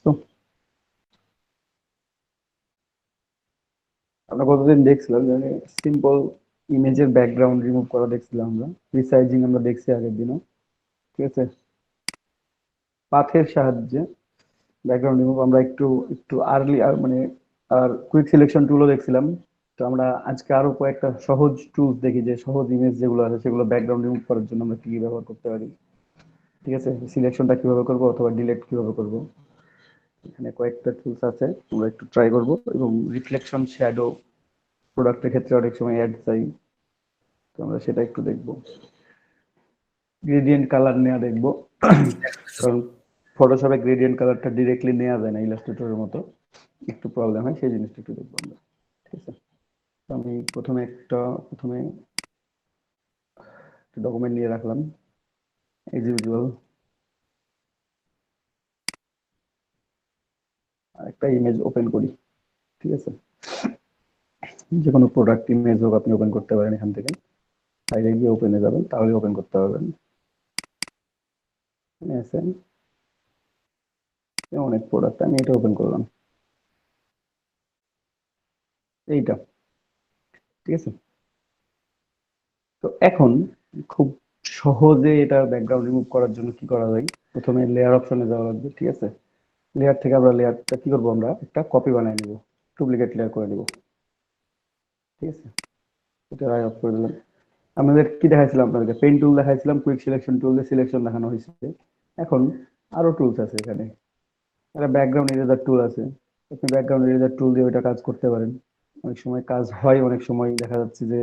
তো আমরা কতদিন দেখছিলাম যে সিম্পল ইমেজের ব্যাকগ্রাউন্ড রিমুভ করা দেখছিলাম, আমরা রিসাইজিং আমরা দেখছি আগের দিনও। ঠিক আছে, পাথের সাহায্যে ব্যাকগ্রাউন্ড রিমুভ আমরা একটু একটু আর্লি মানে আর কুইক সিলেকশন টুলও দেখছিলাম। তো আমরা আজকে আরো কয়েকটা সহজ টুলস দেখি, যে সহজ ইমেজ যেগুলো আছে সেগুলো ব্যাকগ্রাউন্ড রিমুভ করার জন্য আমরা কি কি ব্যবহার করতে পারি। ঠিক আছে, সিলেকশনটা কিভাবে করব অথবা ডিলিট কিভাবে করব, এখানে কয়েকটা টুলস আছে, আমরা একটু ট্রাই করব। এবং রিফ্লেকশন শ্যাডো প্রোডাক্টের ক্ষেত্রে অনেক সময় অ্যাড চাই, তো আমরা সেটা একটু দেখব। গ্রেডিয়েন্ট কালার নেওয়া দেখব, কারণ ফটোশপে গ্রেডিয়েন্ট কালারটা ডিরেক্টলি নেওয়া যায় না ইলাস্ট্রেটরের মতো, একটু প্রবলেম হয়, সেই জিনিসটা একটু দেখবো আমরা। ঠিক আছে, তো আমি প্রথমে একটা ডকুমেন্ট নিয়ে রাখলাম এজ ইউজুয়াল, আর একটা ইমেজ ওপেন করি। ঠিক আছে, যে কোনো প্রোডাক্ট ইমেজ হোক আপনি ওপেন করতে পারেন এখান থেকে, বাইরে গিয়ে ওপেনে যাবেন তাহলে ওপেন করতে পারবেন। অনেক প্রোডাক্ট, আমি এটা ওপেন করলাম, এইটা। ঠিক আছে, তো এখন খুব সহজে এটা ব্যাকগ্রাউন্ড রিমুভ করার জন্য কি করা যায়, প্রথমে লেয়ার অপশনে যাওয়া লাগবে। ঠিক আছে, লেয়ার থেকে আমরা লেয়ারটা কি করবো, আমরা একটা কপি বানিয়ে নিব, ডুপ্লিকেট লেয়ার করে নিব। ঠিক আছে, এটা রাই অফ করে দিলাম। আমাদের কি দেখাইছিলাম, আপনাদেরকে পেন টুল দেখাইছিলাম, কুইক সিলেকশন টুল দিয়ে সিলেকশন দেখানো হয়েছে। এখন আরো টুলস আছে এখানে, একটা ব্যাকগ্রাউন্ড ইরেজার টুল আছে, আপনি ব্যাকগ্রাউন্ড ইরেজার টুল দিয়ে ওইটা কাজ করতে পারেন। অনেক সময় কাজ হয়, অনেক সময় দেখা যাচ্ছে যে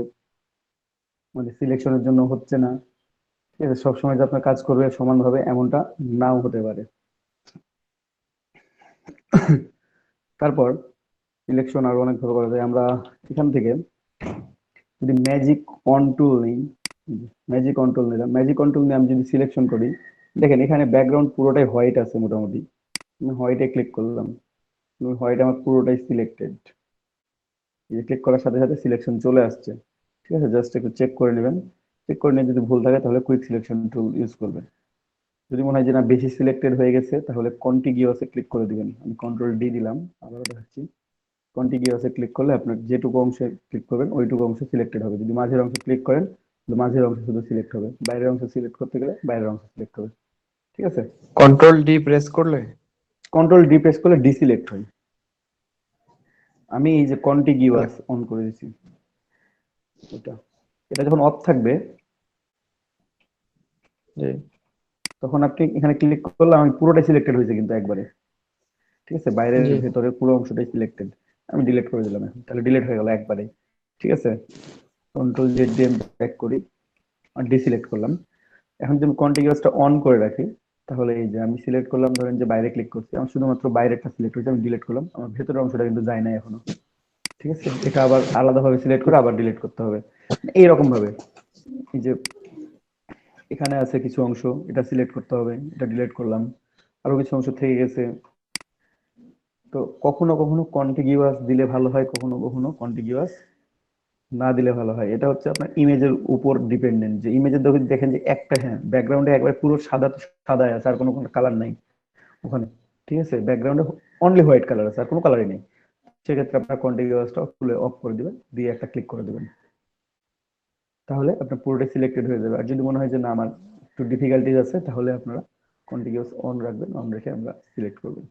মানে সিলেকশনের জন্য হচ্ছে না। ঠিক আছে, সবসময় যে আপনার কাজ করবে সমানভাবে এমনটা নাও হতে পারে। তারপর সিলেকশন আরো অনেকভাবে করা যায়, আমরা এখান থেকে যদি ম্যাজিক অন টুল নিই, ম্যাজিক অন টুল নিলাম, ম্যাজিক অন টুল নিয়ে আমি যদি সিলেকশন করি, দেখেন এখানে ব্যাকগ্রাউন্ড পুরোটাই হোয়াইট আছে মোটামুটি। আমি হোয়াইটে ক্লিক করলাম, হোয়াইট আমার পুরোটাই সিলেক্টেড, ক্লিক করার সাথে সাথে সিলেকশন চলে আসছে। ঠিক আছে, জাস্ট একটু চেক করে নেবেন, চেক করে নিয়ে যদি ভুল থাকে তাহলে কুইক সিলেকশন টুল ইউজ করবেন। যদি মনে হয় যে না বেশি সিলেক্টেড হয়ে গেছে তাহলে কন্টিগিউয়াসে ক্লিক করে দিবেন। আমি কন্ট্রোল ডি দিলাম, আবারও দেখাচ্ছি। কন্টিগিউয়াসে ক্লিক করলে আপনার যেটুকু অংশে ক্লিক করবেন ওইটুকু অংশ সিলেক্টেড হবে। যদি মাঝের অংশে ক্লিক করেন তাহলে মাঝের অংশ শুধু সিলেক্ট হবে, বাইরের অংশ সিলেক্ট করতে গেলে বাইরের অংশ সিলেক্ট হবে। ঠিক আছে, কন্ট্রোল ডি প্রেস করলে কন্ট্রোল ডি প্রেস করলে ডিসিলেক্ট হয়। আমি এই যে কন্টিগিউয়াস অন করে দিচ্ছি, এটা এটা যখন অফ থাকবে জি তখন আপনি এখানে ক্লিক করলে আমি পুরোটাই সিলেক্টেড হয়েছে কিন্তু একবারে। ঠিক আছে, বাইরের জি ভেতরের পুরো অংশটাই সিলেক্টেড। আমি ডিলিট করে দিলাম, এখন তাহলে ডিলিট হয়ে গেল একবারে। ঠিক আছে, কন্ট্রোল জেড দিয়ে ব্যাক করি আর ডিসিলেক্ট করলাম। এখন যদি আমি কন্টিনিউয়াসটা অন করে রাখি তাহলে এই যে আমি সিলেক্ট করলাম, ধরেন যে বাইরে ক্লিক করছি, আমার শুধুমাত্র বাইরেটা সিলেক্ট হয়েছে, আমি ডিলিট করলাম, আমার ভেতরের অংশটা কিন্তু যায় নাই এখনো। ঠিক আছে, এটা আবার আলাদাভাবে সিলেক্ট করে আবার ডিলিট করতে হবে এইরকম ভাবে। এই যে এখানে আছে কিছু অংশ, এটা সিলেক্ট করতে হবে, এটা ডিলিট করলাম, আরো কিছু অংশ থেকে গেছে। তো কখনো কখনো কন্টিগিউয়াস দিলে ভালো হয়, কখনো কখনো কন্টিগিউয়াস না দিলে ভালো হয়। এটা হচ্ছে আপনার ইমেজের উপর ডিপেন্ডেন্ট, যে ইমেজের দেখেন যে একটা, হ্যাঁ ব্যাকগ্রাউন্ডে একবার পুরো সাদা সাদা আছে আর কোনো কালার নাই ওখানে। ঠিক আছে, ব্যাকগ্রাউন্ডে অনলি হোয়াইট কালার আছে আর কোনো কালারই নেই, সেক্ষেত্রে আপনার কন্টিগিউয়াসটা খুলে অফ করে দিবেন, দিয়ে একটা ক্লিক করে দিবেন, তাহলে আপনার পুরোটাই সিলেক্টেড হয়ে যাবে। আর যদি মনে হয় যে না আমার একটু ডিফিকাল্টিজ আছে তাহলে আপনারা কন্টিগিউয়াস অন রাখবেন, অন রেখে আমরা সিলেক্ট করবেন।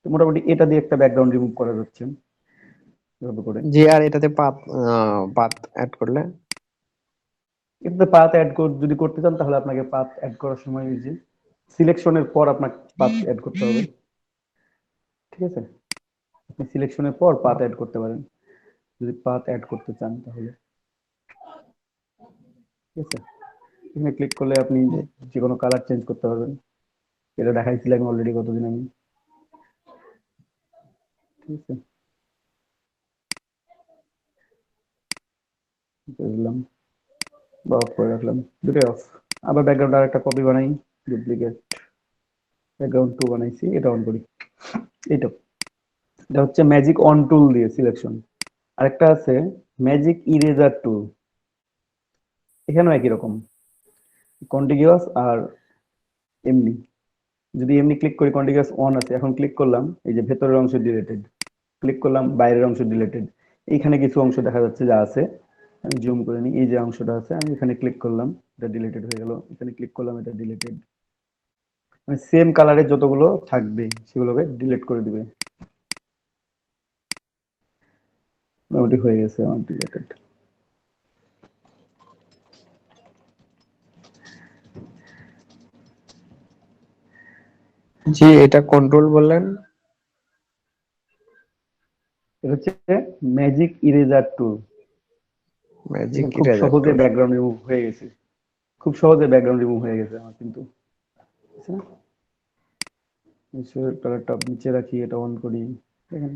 তো মোটামুটি এটা দিয়ে একটা ব্যাকগ্রাউন্ড রিমুভ করা যাচ্ছে এভাবে করে। জি আর এটাতে পাত পাত অ্যাড করলে এটাতে পাথ অ্যাড যদি করতে চান তাহলে আপনাকে পাথ অ্যাড করার সময় যে সিলেকশনের পর আপনাকে পাথ অ্যাড করতে হবে। ঠিক আছে, আপনি সিলেকশনের পর পাথ অ্যাড করতে পারেন যদি পাথ অ্যাড করতে চান তাহলে। ঠিক আছে, এখানে ক্লিক করলে আপনি জি যে কোনো কালার চেঞ্জ করতে পারবেন, এটা দেখাইছিলাম অলরেডি কতদিন আমি। ঠিক আছে, দিলাম বা অফ করে রাখলাম, দুটোই অফ। আবার ব্যাকগ্রাউন্ড আর একটা কপি বানাই, ডুপ্লিকেট ব্যাকগ্রাউন্ড 2 বানাইছি, এটা অন করি। এইটা এটা হচ্ছে ম্যাজিক অন টুল দিয়ে সিলেকশন। আরেকটা আছে ম্যাজিক ইরেজার টুল, এখানেও একই রকম কন্টিগিউয়াস আর এমনি যদি এমনি ক্লিক করি কন্টিনিউয়াস অন আছে, এখন ক্লিক করলাম এই যে ভেতরের অংশ ডিলেটেড, ক্লিক করলাম বাইরের অংশ ডিলেটেড। এইখানে কিছু অংশ দেখা যাচ্ছে যা আছে, আমি জুম করে নিই, এই যে অংশটা আছে আমি এখানে ক্লিক করলাম, এটা ডিলেটেড হয়ে গেল, এখানে ক্লিক করলাম, এটা ডিলেটেড। মানে সেম কালারের যতগুলো থাকবে সেগুলোকে ডিলিট করে দিবে। মোটামুটি হয়ে গেছে আমার ডিলেটেড। জি, এটা কন্ট্রোল বললেন? এটা হচ্ছে ম্যাজিক ইরেজার টুল। ম্যাজিক দেখেন খুব ইরেজার সহজে টুল। ব্যাকগ্রাউন্ড রিমুভ হয়ে গেছে, খুব সহজে ব্যাকগ্রাউন্ড রিমুভ হয়ে গেছে আমার কিন্তু। বুঝছেন না? কালারটা নিচে রাখি, এটা অন করি, দেখেন।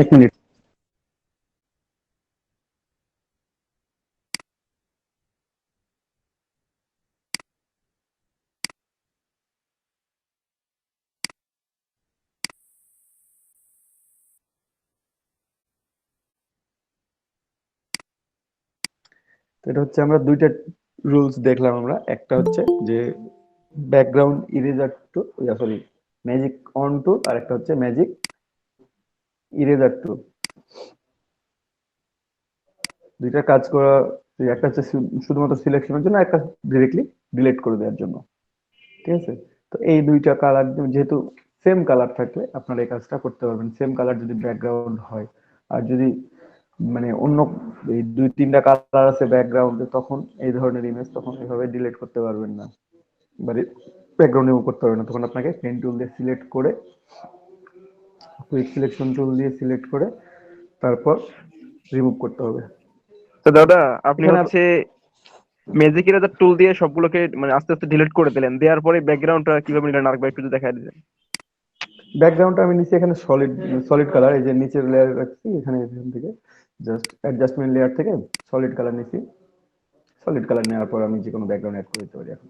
এক মিনিট। তো এটা হচ্ছে আমরা দুইটা রুলস দেখলাম আমরা, একটা হচ্ছে যে background eraser tool, sorry magic on tool, আর একটা হচ্ছে ম্যাজিক ইরেজার টু। দুইটা কাজ করা, একটা হচ্ছে শুধুমাত্র সিলেকশনের জন্য, একটা ডিরেক্টলি ডিলিট করে দেওয়ার জন্য। ঠিক আছে? তো এই দুইটা কালার যেহেতু সেম কালার থাকলে আপনারা এই কাজটা করতে পারবেন, সেম কালার যদি ব্যাকগ্রাউন্ড হয়। আর যদি মানে অন্য এই দুই তিনটা কালার আছে ব্যাকগ্রাউন্ডে, তখন এই ধরনের ইমেজ তখন এভাবে ডিলিট করতে পারবেন না, মানে ব্যাকগ্রাউন্ড রিমুভ করতে পারবেন না। তখন আপনাকে পেন টুল দিয়ে সিলেক্ট করে, কুইক সিলেকশন টুল দিয়ে সিলেক্ট করে তারপর রিমুভ করতে হবে। তো দাদা, আপনি এখানে হচ্ছে ম্যাজিক ইরেজার টুল দিয়ে সবগুলোকে মানে আস্তে আস্তে ডিলিট করে দিলেন, দেওয়ার পরে ব্যাকগ্রাউন্ডটা কিভাবে নিলেন আরেকবার একটু যদি দেখাই দিলেন। ব্যাকগ্রাউন্ডটা আমি নিচে এখানে সলিড সলিড কালার, এই যে নিচের লেয়ার রাখছি এখানে, এখান থেকে জাস্ট অ্যাডজাস্টমেন্ট লেয়ার থেকে সলিড কালার নিছি। সলিড কালার নেওয়ার পর আমি যে কোনো ব্যাকগ্রাউন্ড অ্যাড করে দিতে পারি এখন।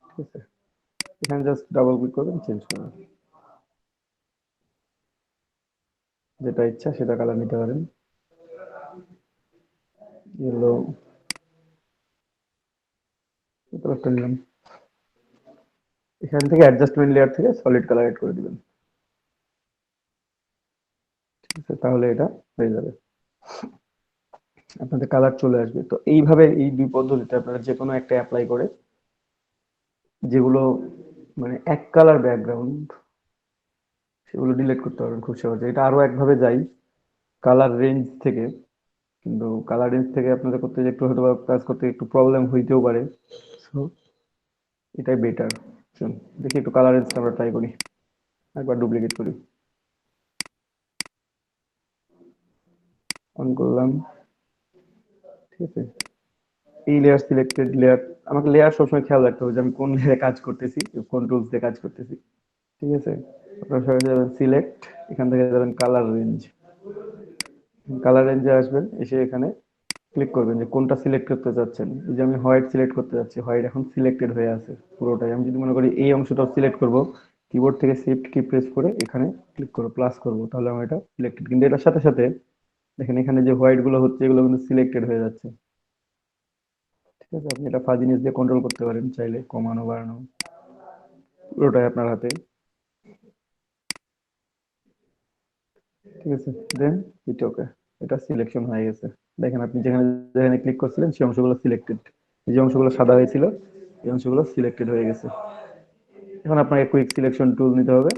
ঠিক আছে, এখানে জাস্ট ডাবল ক্লিক করবেন, চেঞ্জ করবেন, যেটা ইচ্ছা সেটা কালার নিতে পারেন। ইয়েলো কালারটা নিলাম, এখান থেকে অ্যাডজাস্টমেন্ট লেয়ার থেকে সলিড কালার অ্যাড করে দিবেন। ঠিক আছে, তাহলে এটা হয়ে যাবে, আপনাদের কালার চলে আসবে। তো এইভাবে এই দুই পদ্ধতিতে আপনারা যে কোনো একটা অ্যাপ্লাই করে, যেগুলো মানে এক কালার ব্যাকগ্রাউন্ড, সেগুলো ডিলিট করতে পারবেন খুব সহজে। এটা আরো একভাবে যাই কালার রেঞ্জ থেকে, কিন্তু কালার রেঞ্জ থেকে আপনাদের করতে যে একটু হয়তো বা কাজ করতে একটু প্রবলেম হইতেও পারে। সো এটাই বেটার। দেখি একটু কালার রেঞ্জটা আমরা ট্রাই করি, একবার ডুপ্লিকেট করি, অন করলাম। ঠিক আছে, এই লেয়ার সিলেক্টেড লেয়ার, আমাকে লেয়ার সবসময় খেয়াল রাখতে হবে যে আমি কোন লেয়ারে কাজ করতেছি, কোন টুলস দিয়ে কাজ করতেছি। ঠিক আছে, আপনারা সবাই যাবেন সিলেক্ট, এখান থেকে যাবেন কালার রেঞ্জ, কালার রেঞ্জে আসবেন, এসে এখানে ক্লিক করবেন যে কোনটা সিলেক্ট করতে চাচ্ছেন। এই যে আমি হোয়াইট সিলেক্ট করতে যাচ্ছি, হোয়াইট এখন সিলেক্টেড হয়ে আছে পুরোটাই। আমি যদি মনে করি এই অংশটাও সিলেক্ট করব, কিবোর্ড থেকে শিফট কি প্রেস করে এখানে ক্লিক করব, প্লাস করব, তাহলে আমার এটা সিলেক্টেড। কিন্তু এটার সাথে সাথে দেখেন এখানে যে হোয়াইট গুলো হচ্ছে এগুলো কিন্তু সিলেক্টেড হয়ে যাচ্ছে। ঠিক আছে, আপনি এটা ফাজিনেস দিয়ে কন্ট্রোল করতে পারেন চাইলে, কমানো বাড়ানো পুরোটাই আপনার হাতে। ঠিক আছে, দেন এটা ওকে, এটা সিলেকশন হয়ে গেছে। দেখেন আপনি যেখানে যেখানে ক্লিক করছিলেন সেই অংশগুলো সিলেক্টেড, এই যে অংশগুলো সাদা হয়েছিল এই অংশগুলো সিলেক্টেড হয়ে গেছে। এখন আপনাকে কুইক সিলেকশন টুল নিতে হবে,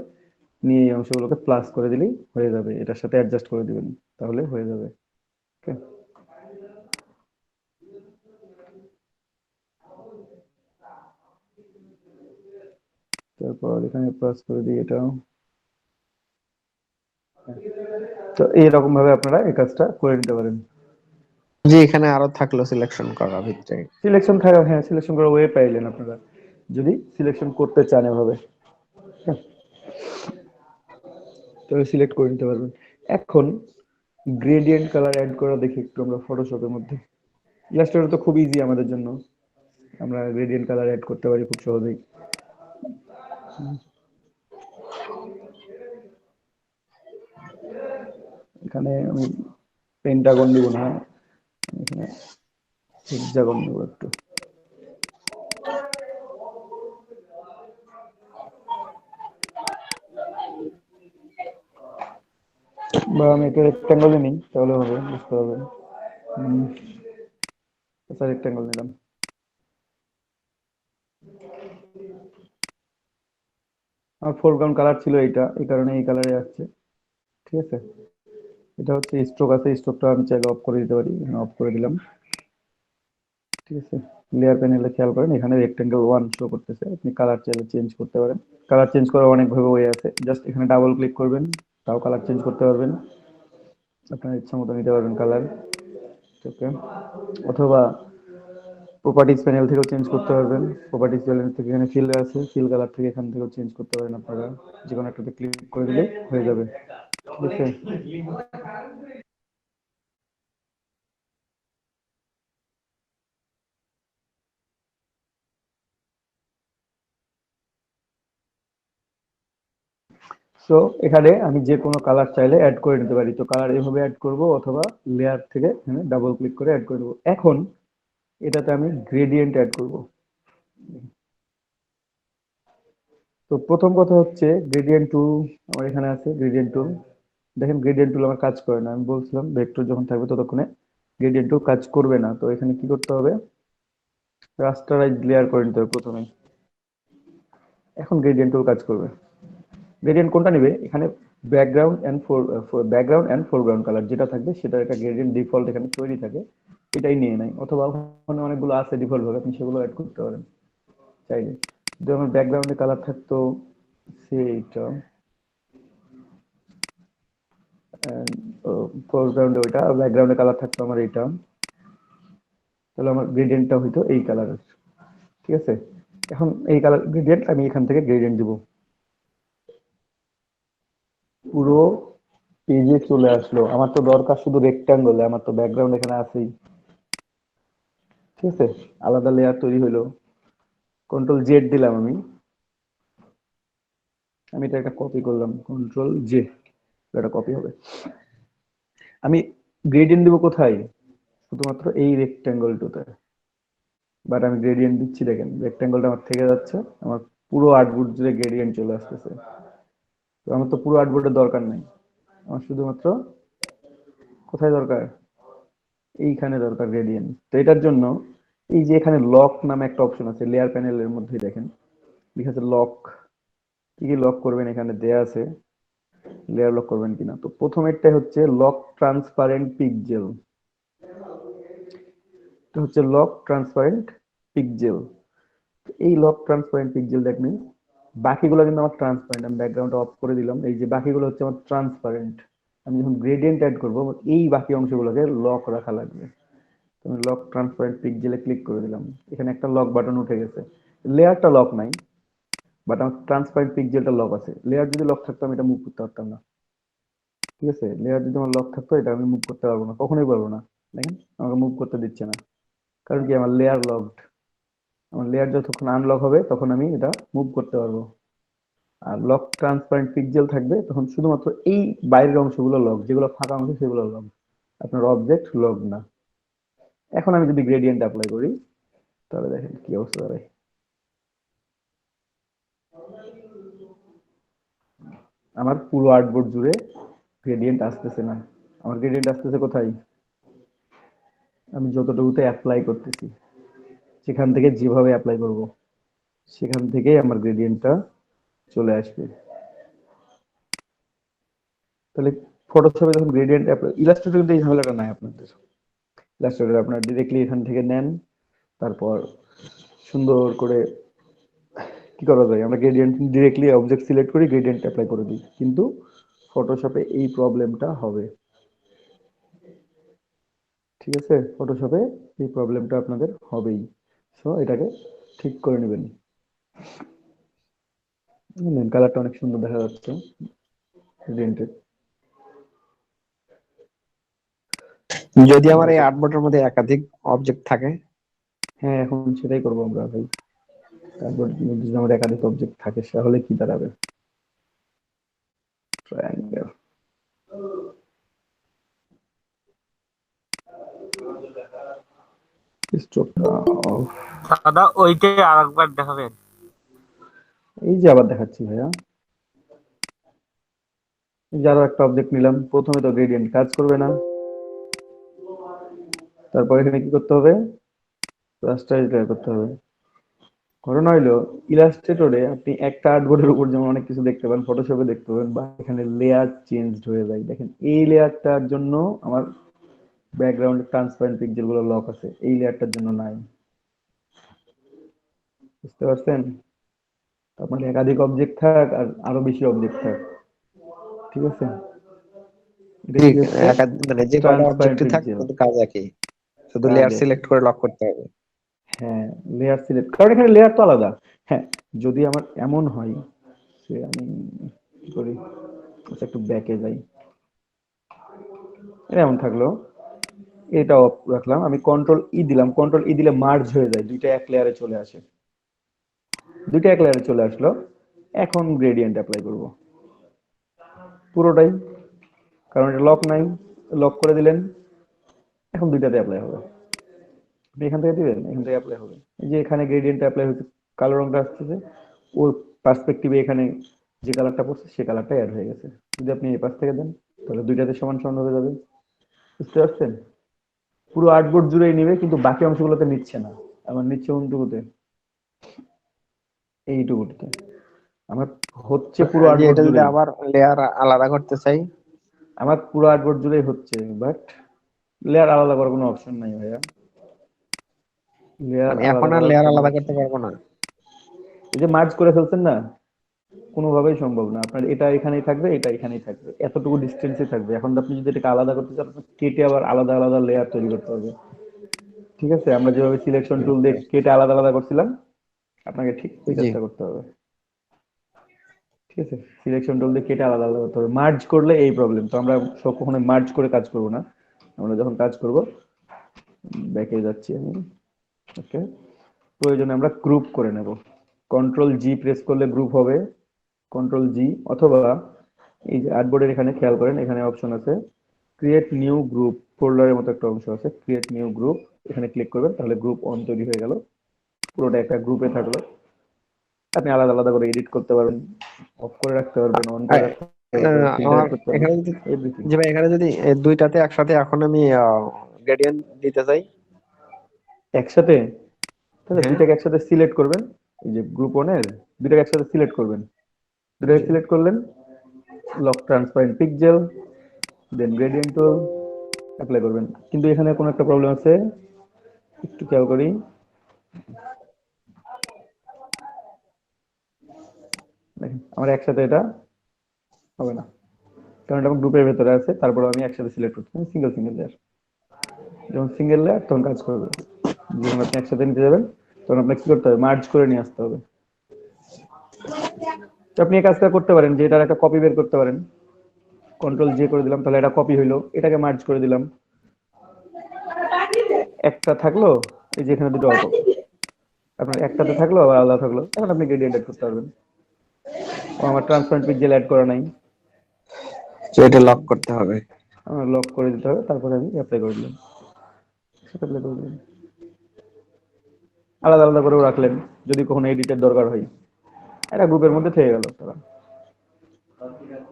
নিয়ে এই অংশগুলোকে প্লাস করে দিলেই হয়ে যাবে, এটার সাথে অ্যাডজাস্ট করে দিবেন, তাহলে হয়ে যাবে। ওকে, তারপর এখানে প্লাস করে দিই এটাও। তো এইরকম ভাবে আপনারা এই কাজটা করে নিতে পারেন। জি, এখানে আরো থাকলো সিলেকশন করার ভিতরে। সিলেকশন থাকা, হ্যাঁ সিলেকশন করার ওয়ে পাইলেন আপনারা, যদি সিলেকশন করতে চান এভাবে, হ্যাঁ, তাহলে সিলেক্ট করে নিতে পারবেন। এখন গ্রেডিয়েন্ট কালার অ্যাড করা দেখি একটু আমরা ফটোশপের মধ্যে। ইলাস্ট্রেটর তো খুব ইজি আমাদের জন্য, আমরা গ্রেডিয়েন্ট কালার অ্যাড করতে পারি খুব সহজেই। এখানে আমি পেন্টাগন দিব না, এখানে হেক্সাগন দেবো একটু, বা আমি এটা রেক্ট্যাঙ্গলে নিই তাহলে হবে, বুঝতে হবে। আচ্ছা রেক্ট্যাঙ্গল নিলাম। আমার ফোরগ্রাউন্ড কালার ছিল এইটা, এই কারণে এই কালারে আসছে। ঠিক আছে, এটা হচ্ছে স্ট্রোক আছে, স্ট্রোকটা আমি চাইলে অফ করে দিতে পারি, অফ করে দিলাম। ঠিক আছে, লেয়ার প্যানেলে খেয়াল করেন এখানে রেক্টেঙ্গেল 1 শো করতেছে, আপনি কালার চাইলে চেঞ্জ করতে পারেন। কালার চেঞ্জ করার অনেকভাবে ওয়ে আছে, জাস্ট এখানে ডাবল ক্লিক করবেন, তাও কালার চেঞ্জ করতে পারবেন, আপনার ইচ্ছা মতো নিতে পারবেন কালার। ওকে, অথবা প্রপার্টিজ প্যানেল থেকেও চেঞ্জ করতে পারবেন, প্রপার্টিজ প্যানেল থেকে এখানে ফিল আছে, ফিল কালার থেকে এখান থেকেও চেঞ্জ করতে পারেন আপনারা, যে কোনো একটাতে ক্লিক করে দিলে হয়ে যাবে। ঠিক আছে, সো এখানে আমি যে কোনো কালার চাইলে অ্যাড করে নিতে পারি, তো কালার এভাবে অ্যাড করব, অথবা লেয়ার থেকে এখানে ডাবল ক্লিক করে অ্যাড করে দেবো। এখন এটাতে আমি গ্রেডিয়েন্ট অ্যাড করব। তো প্রথম কথা হচ্ছে গ্রেডিয়েন্ট টুল আমার এখানে আছে, গ্রেডিয়েন্ট টুল। দেখেন গ্রেডিয়েন্ট টুল আমার কাজ করে না, আমি বলছিলাম ভেক্টর যখন থাকবে ততক্ষণে গ্রেডিয়েন্ট টুল কাজ করবে না। তো এখানে কি করতে হবে, রাস্টারাইজ লেয়ার করে নিতে হবে প্রথমে, এখন গ্রেডিয়েন্ট টুল কাজ করবে। গ্রেডিয়েন্ট কোনটা নেবে, এখানে ব্যাকগ্রাউন্ড এন্ড ফোরগ্রাউন্ড কালার যেটা থাকবে সেটা একটা গ্রেডিয়েন্ট ডিফল্ট এখানে তৈরি থাকে, এটাই নিয়ে নেয়, অথবা ওখানে অনেকগুলো আছে ডিফল্ট ভাবে, আপনি সেগুলো অ্যাড করতে পারেন চাইলে। যদি আমার ব্যাকগ্রাউন্ডে কালার থাকতো সেইটা, ফোরগ্রাউন্ডে ওইটা, ব্যাকগ্রাউন্ডে কালার থাকতো আমার এইটা, তাহলে আমার গ্রেডিয়েন্টটা হইতো এই কালারের। ঠিক আছে, এখন এই কালার গ্রেডিয়েন্ট আমি এখান থেকে গ্রেডিয়েন্ট দিব, পুরো পেজে চলে আসলো। আমার তো দরকার শুধু রেক্ট্যাঙ্গল, আমার তো ব্যাকগ্রাউন্ড এখানে আছেই। ঠিক আছে, আলাদা লেয়ার তৈরি হইলো, কন্ট্রোল জেড দিলাম আমি, আমি এটা একটা কপি করলাম, কন্ট্রোল জে, এটা কপি হবে। আমি গ্রেডিয়েন্ট দিব কোথায়, শুধুমাত্র এই রেক্ট্যাঙ্গলটাতে, বাট আমি গ্রেডিয়েন্ট দিচ্ছি, দেখেন রেক্ট্যাঙ্গলটা আমার থেকে যাচ্ছে, আমার পুরো আর্টবোর্ড জুড়ে গ্রেডিয়েন্ট চলে আসতেছে। তো আমার তো পুরো আর্টবোর্ডের দরকার নাই, আমার শুধুমাত্র কোথায় দরকার, এইখানে দরকার গ্রেডিয়েন্ট। তো এটার জন্য এই যে এখানে লক নামে একটা অপশন আছে লেয়ার প্যানেলের মধ্যে, দেখেন লেখা আছে লক, কি কি লক করবেন এখানে দেয়া আছে, লেয়ার লক করবেন কিনা। তো প্রথমেরটা হচ্ছে লক ট্রান্সপারেন্ট পিক্সেল, এটা হচ্ছে লক ট্রান্সপারেন্ট পিক্সেল। এই lock transparent pixel that means বাকিগুলো কিন্তু আমার ট্রান্সপারেন্ট, আমি ব্যাকগ্রাউন্ড অফ করে দিলাম, এই যে বাকিগুলো হচ্ছে আমার ট্রান্সপারেন্ট। আমি যখন গ্রেডিয়েন্ট অ্যাড করবো এই বাকি অংশগুলোকে লক রাখা লাগবে। আমি লক ট্রান্সপারেন্ট পিক্সেলে ক্লিক করে দিলাম, এখানে একটা লক বাটন উঠে গেছে, লেয়ারটা লক নাই, বাট আমার ট্রান্সপারেন্ট পিক্সেলটা লক আছে। লেয়ার যদি লক থাকতো আমি এটা মুভ করতে পারতাম না। ঠিক আছে, লেয়ার যদি আমার লক থাকতো এটা আমি মুভ করতে পারবো না, কখনোই পারবো না। দেখেন আমাকে মুভ করতে দিচ্ছে না, কারণ কি আমার লেয়ার লকড। আমার লেয়ার যতক্ষণ আনলক হবে তখন আমি এটা মুভ করতে পারবো। আর লক ট্রান্সপারেন্ট পিক্সেল থাকবে তখন শুধুমাত্র এই বাইরের অংশগুলো লক, যেগুলো ফাঁকা অংশ সেগুলো লক, আপনার অবজেক্ট লক না। এখন আমি যদি গ্রেডিয়েন্ট অ্যাপ্লাই করি তাহলে দেখেন কি অবস্থা দাঁড়ায়। আমার পুরো আর্টবোর্ড জুড়ে গ্রেডিয়েন্ট আসতেছে না, আমার গ্রেডিয়েন্ট আসতেছে কোথায়, আমি যতটুকুতে অ্যাপ্লাই করতেছি, সেখান থেকে যেভাবে অ্যাপ্লাই করব সেখান থেকেই আমার গ্রেডিয়েন্টটা চলে আসবে। তাহলে ফটোশপে যখন গ্রেডিয়েন্ট অ্যাপ্লাই, ইলাস্ট্রেটর কিন্তু এই ঝামেলাটা নাই আপনাদের। ইলাস্ট্রেটর আপনার ডিরেক্টলি এখান থেকে নেন, তারপর সুন্দর করে কি করা যায়, আমরা গ্রেডিয়েন্ট ডিরেক্টলি অবজেক্ট সিলেক্ট করি, গ্রেডিয়েন্ট অ্যাপ্লাই করে দিই, কিন্তু ফটোশপে এই প্রবলেমটা হবে। ঠিক আছে, ফটোশপে এই প্রবলেমটা আপনাদের হবেই, সো এটাকে ঠিক করে নেবেন। কালারটা অনেক সুন্দর দেখা যাচ্ছে গ্রেডিয়েন্টের। যদি আমার এই আর্টবোর্ডের মধ্যে একাধিক অবজেক্ট থাকে, হ্যাঁ, এখন সেটাই করবো আমরা ভাই। তারপর যদি আমার একাধিক অবজেক্ট থাকে তাহলে কি দাঁড়াবে? ট্রায়াঙ্গেল, স্ট্রোকটা অফ। দাদা ওইটাই আরেকবার দেখাবেন। এই যে আবার দেখাচ্ছি ভাইয়া, এই যে আরো একটা অবজেক্ট নিলাম। প্রথমে তো গ্রেডিয়েন্ট কাজ করবে না, তারপর এখানে কি করতে হবে? রাস্টার করতে হবে। ঘটনা হইলো ইলাস্ট্রেটরে আপনি একটা আর্টবোর্ডের উপর যেমন অনেক কিছু দেখতে পান, ফটোশপে দেখতে পাবেন, বা এখানে লেয়ার চেঞ্জ হয়ে যায়। দেখেন এই লেয়ারটার জন্য আমার ব্যাকগ্রাউন্ডে ট্রান্সপারেন্ট পিক্সেল গুলো লক আছে, এই লেয়ারটার জন্য নাই। বুঝতে পারছেন? আপনার একাধিক অবজেক্ট থাক আর আরো বেশি অবজেক্ট থাক, ঠিক আছে, এটা কি ঠিক হচ্ছে? মানে যে কয়টা ট্রান্সপারেন্ট অবজেক্টই থাক পিক্সেল কিন্তু কাজ একই, শুধু কাজ লেয়ার এক। সিলেক্ট করে লক করতে হবে। হ্যাঁ, লেয়ার সিলেক্ট, কারণ এখানে লেয়ার তো আলাদা। হ্যাঁ, যদি আমার এমন হয় যে আমি কি করি, আচ্ছা একটু ব্যাকে যাই, এটা এমন থাকলো, এটা অফ রাখলাম, আমি কন্ট্রোল ই দিলাম, কন্ট্রোল ই দিলে মার্জ হয়ে যায়, দুইটা এক লেয়ারে চলে আসে, দুইটা এক লেয়ারে চলে আসলো। এখন গ্রেডিয়েন্ট অ্যাপ্লাই করব পুরোটাই, কারণ এটা লক নাই, লক করে দিলেন, এখন দুইটাতে অ্যাপ্লাই হবে। আপনি এখান থেকে দিবেন, এখান থেকে অ্যাপ্লাই হবে। এই যে এখানে গ্রেডিয়েন্ট অ্যাপ্লাই হচ্ছে, কালো রংটা আসতেছে, ওর পার্সপেক্টিভে এখানে যে কালারটা পড়ছে সে কালারটা অ্যাড হয়ে গেছে। যদি আপনি এই পাশ থেকে দেন তাহলে দুইটাতে সমান সমান হয়ে যাবে। বুঝতে পারছেন? পুরো আর্টবোর্ড জুড়েই নিবে, কিন্তু বাকি অংশগুলোতে নিচ্ছে না। আমার নিচ্ছে কোনটুকুতে? এইটুকুতে। আমার হচ্ছে পুরো যে আর্টবোর্ড এটা যদি জুড়েই, আবার লেয়ার আলাদা করতে চাই, আমার পুরো আর্টবোর্ড জুড়েই হচ্ছে, বাট লেয়ার আলাদা করার কোনো অপশন নাই ভাইয়া। লেয়ার মানে এখন আলাদা আর করার লেয়ার কোনো আলাদা অপশন করতে নেই। পারবো না। এই যে মার্জ করে ফেলছেন না, কোনোভাবেই সম্ভব না। আপনার এটা এখানেই থাকবে, এটা এখানেই থাকবে, এতটুকু ডিস্টেন্সে থাকবে। এখন আপনি যদি এটাকে আলাদা করতে চান, আপনার কেটে আবার আলাদা আলাদা লেয়ার তৈরি করতে হবে। ঠিক আছে, আমরা যেভাবে সিলেকশন টুল দিয়ে কেটে আলাদা আলাদা করছিলাম, আপনাকে ঠিক ওই জি, কাজটা করতে হবে। ঠিক আছে, সিলেকশন টুল দিয়ে কেটে আলাদা আলাদা করতে হবে। মার্জ করলে এই প্রবলেম, তো আমরা সব কখনো মার্জ করে কাজ করব না। আমরা যখন কাজ করব, ব্যাকে যাচ্ছি আমি, ওকে, প্রয়োজনে আমরা গ্রুপ করে নেব। কন্ট্রোল জি প্রেস করলে গ্রুপ হবে, কন্ট্রোল জি, অথবা এই যে আর্টবোর্ডের এখানে খেয়াল করেন, এখানে অপশন আছে ক্রিয়েট নিউ গ্রুপ, ফোল্ডারের মতো একটা অংশ আছে, ক্রিয়েট নিউ গ্রুপ, এখানে ক্লিক করবেন, তাহলে গ্রুপ অন তৈরি হয়ে গেল, পুরোটা একটা গ্রুপে থাকলো। আপনি আলাদা আলাদা করে এডিট করতে পারবেন, অফ করে রাখতে পারবেন, অন করে রাখতে পারবেন, ফিল্টার আমার করতে পারবেন, এখানে যদি, এভরিথিং। যে ভাই এখানে যদি এই দুইটাতে একসাথে এখন আমি গ্রেডিয়েন্ট দিতে চাই, একসাথে, তাহলে হ্যাঁ, দুইটাকে একসাথে সিলেক্ট করবেন, এই যে গ্রুপ অনের দুইটাকে একসাথে সিলেক্ট করবেন, দুইটাকে জি, সিলেক্ট করলেন, লক ট্রান্সপারেন্ট পিক্সেল, দেন গ্রেডিয়েন্ট টুল অ্যাপ্লাই করবেন। কিন্তু এখানে কোনো একটা প্রবলেম আছে, একটু খেয়াল করি। দেখেন আমার একসাথে এটা হবে না, কারণ এটা আমার গ্রুপের ভেতরে আছে, তারপর আমি একসাথে সিলেক্ট করছি সিঙ্গেল সিঙ্গেল লেয়ার। যখন সিঙ্গেল লেয়ার তখন কাজ করবে, যখন আপনি একসাথে নিতে যাবেন তখন আপনাকে কি করতে হবে? মার্জ করে নিয়ে আসতে হবে। তো আপনি এই কাজটা করতে পারেন যে এটার একটা কপি বের করতে পারেন, কন্ট্রোল জে করে দিলাম, তাহলে এটা কপি হইলো, এটাকে মার্জ করে দিলাম, একটা থাকলো, এই যে এখানে দুটো আপনার একটাতে থাকলো আবার আলাদা থাকলো, এখন আপনি গ্রেডিয়েন্ট অ্যাড করতে পারবেন। ও আমার ট্রান্সপারেন্ট পিক্সেল অ্যাড করা নাই, তো এটা লক করতে হবে। আমার লক করে দিতে হবে, তারপরে আমি অ্যাপ্লাই করে দিলাম, অ্যাপ্লাই করে দিলাম, আলাদা আলাদা করেও রাখলেন যদি কখনো এডিটের দরকার হয়, একটা গ্রুপের মধ্যে থেকে গেল তারা।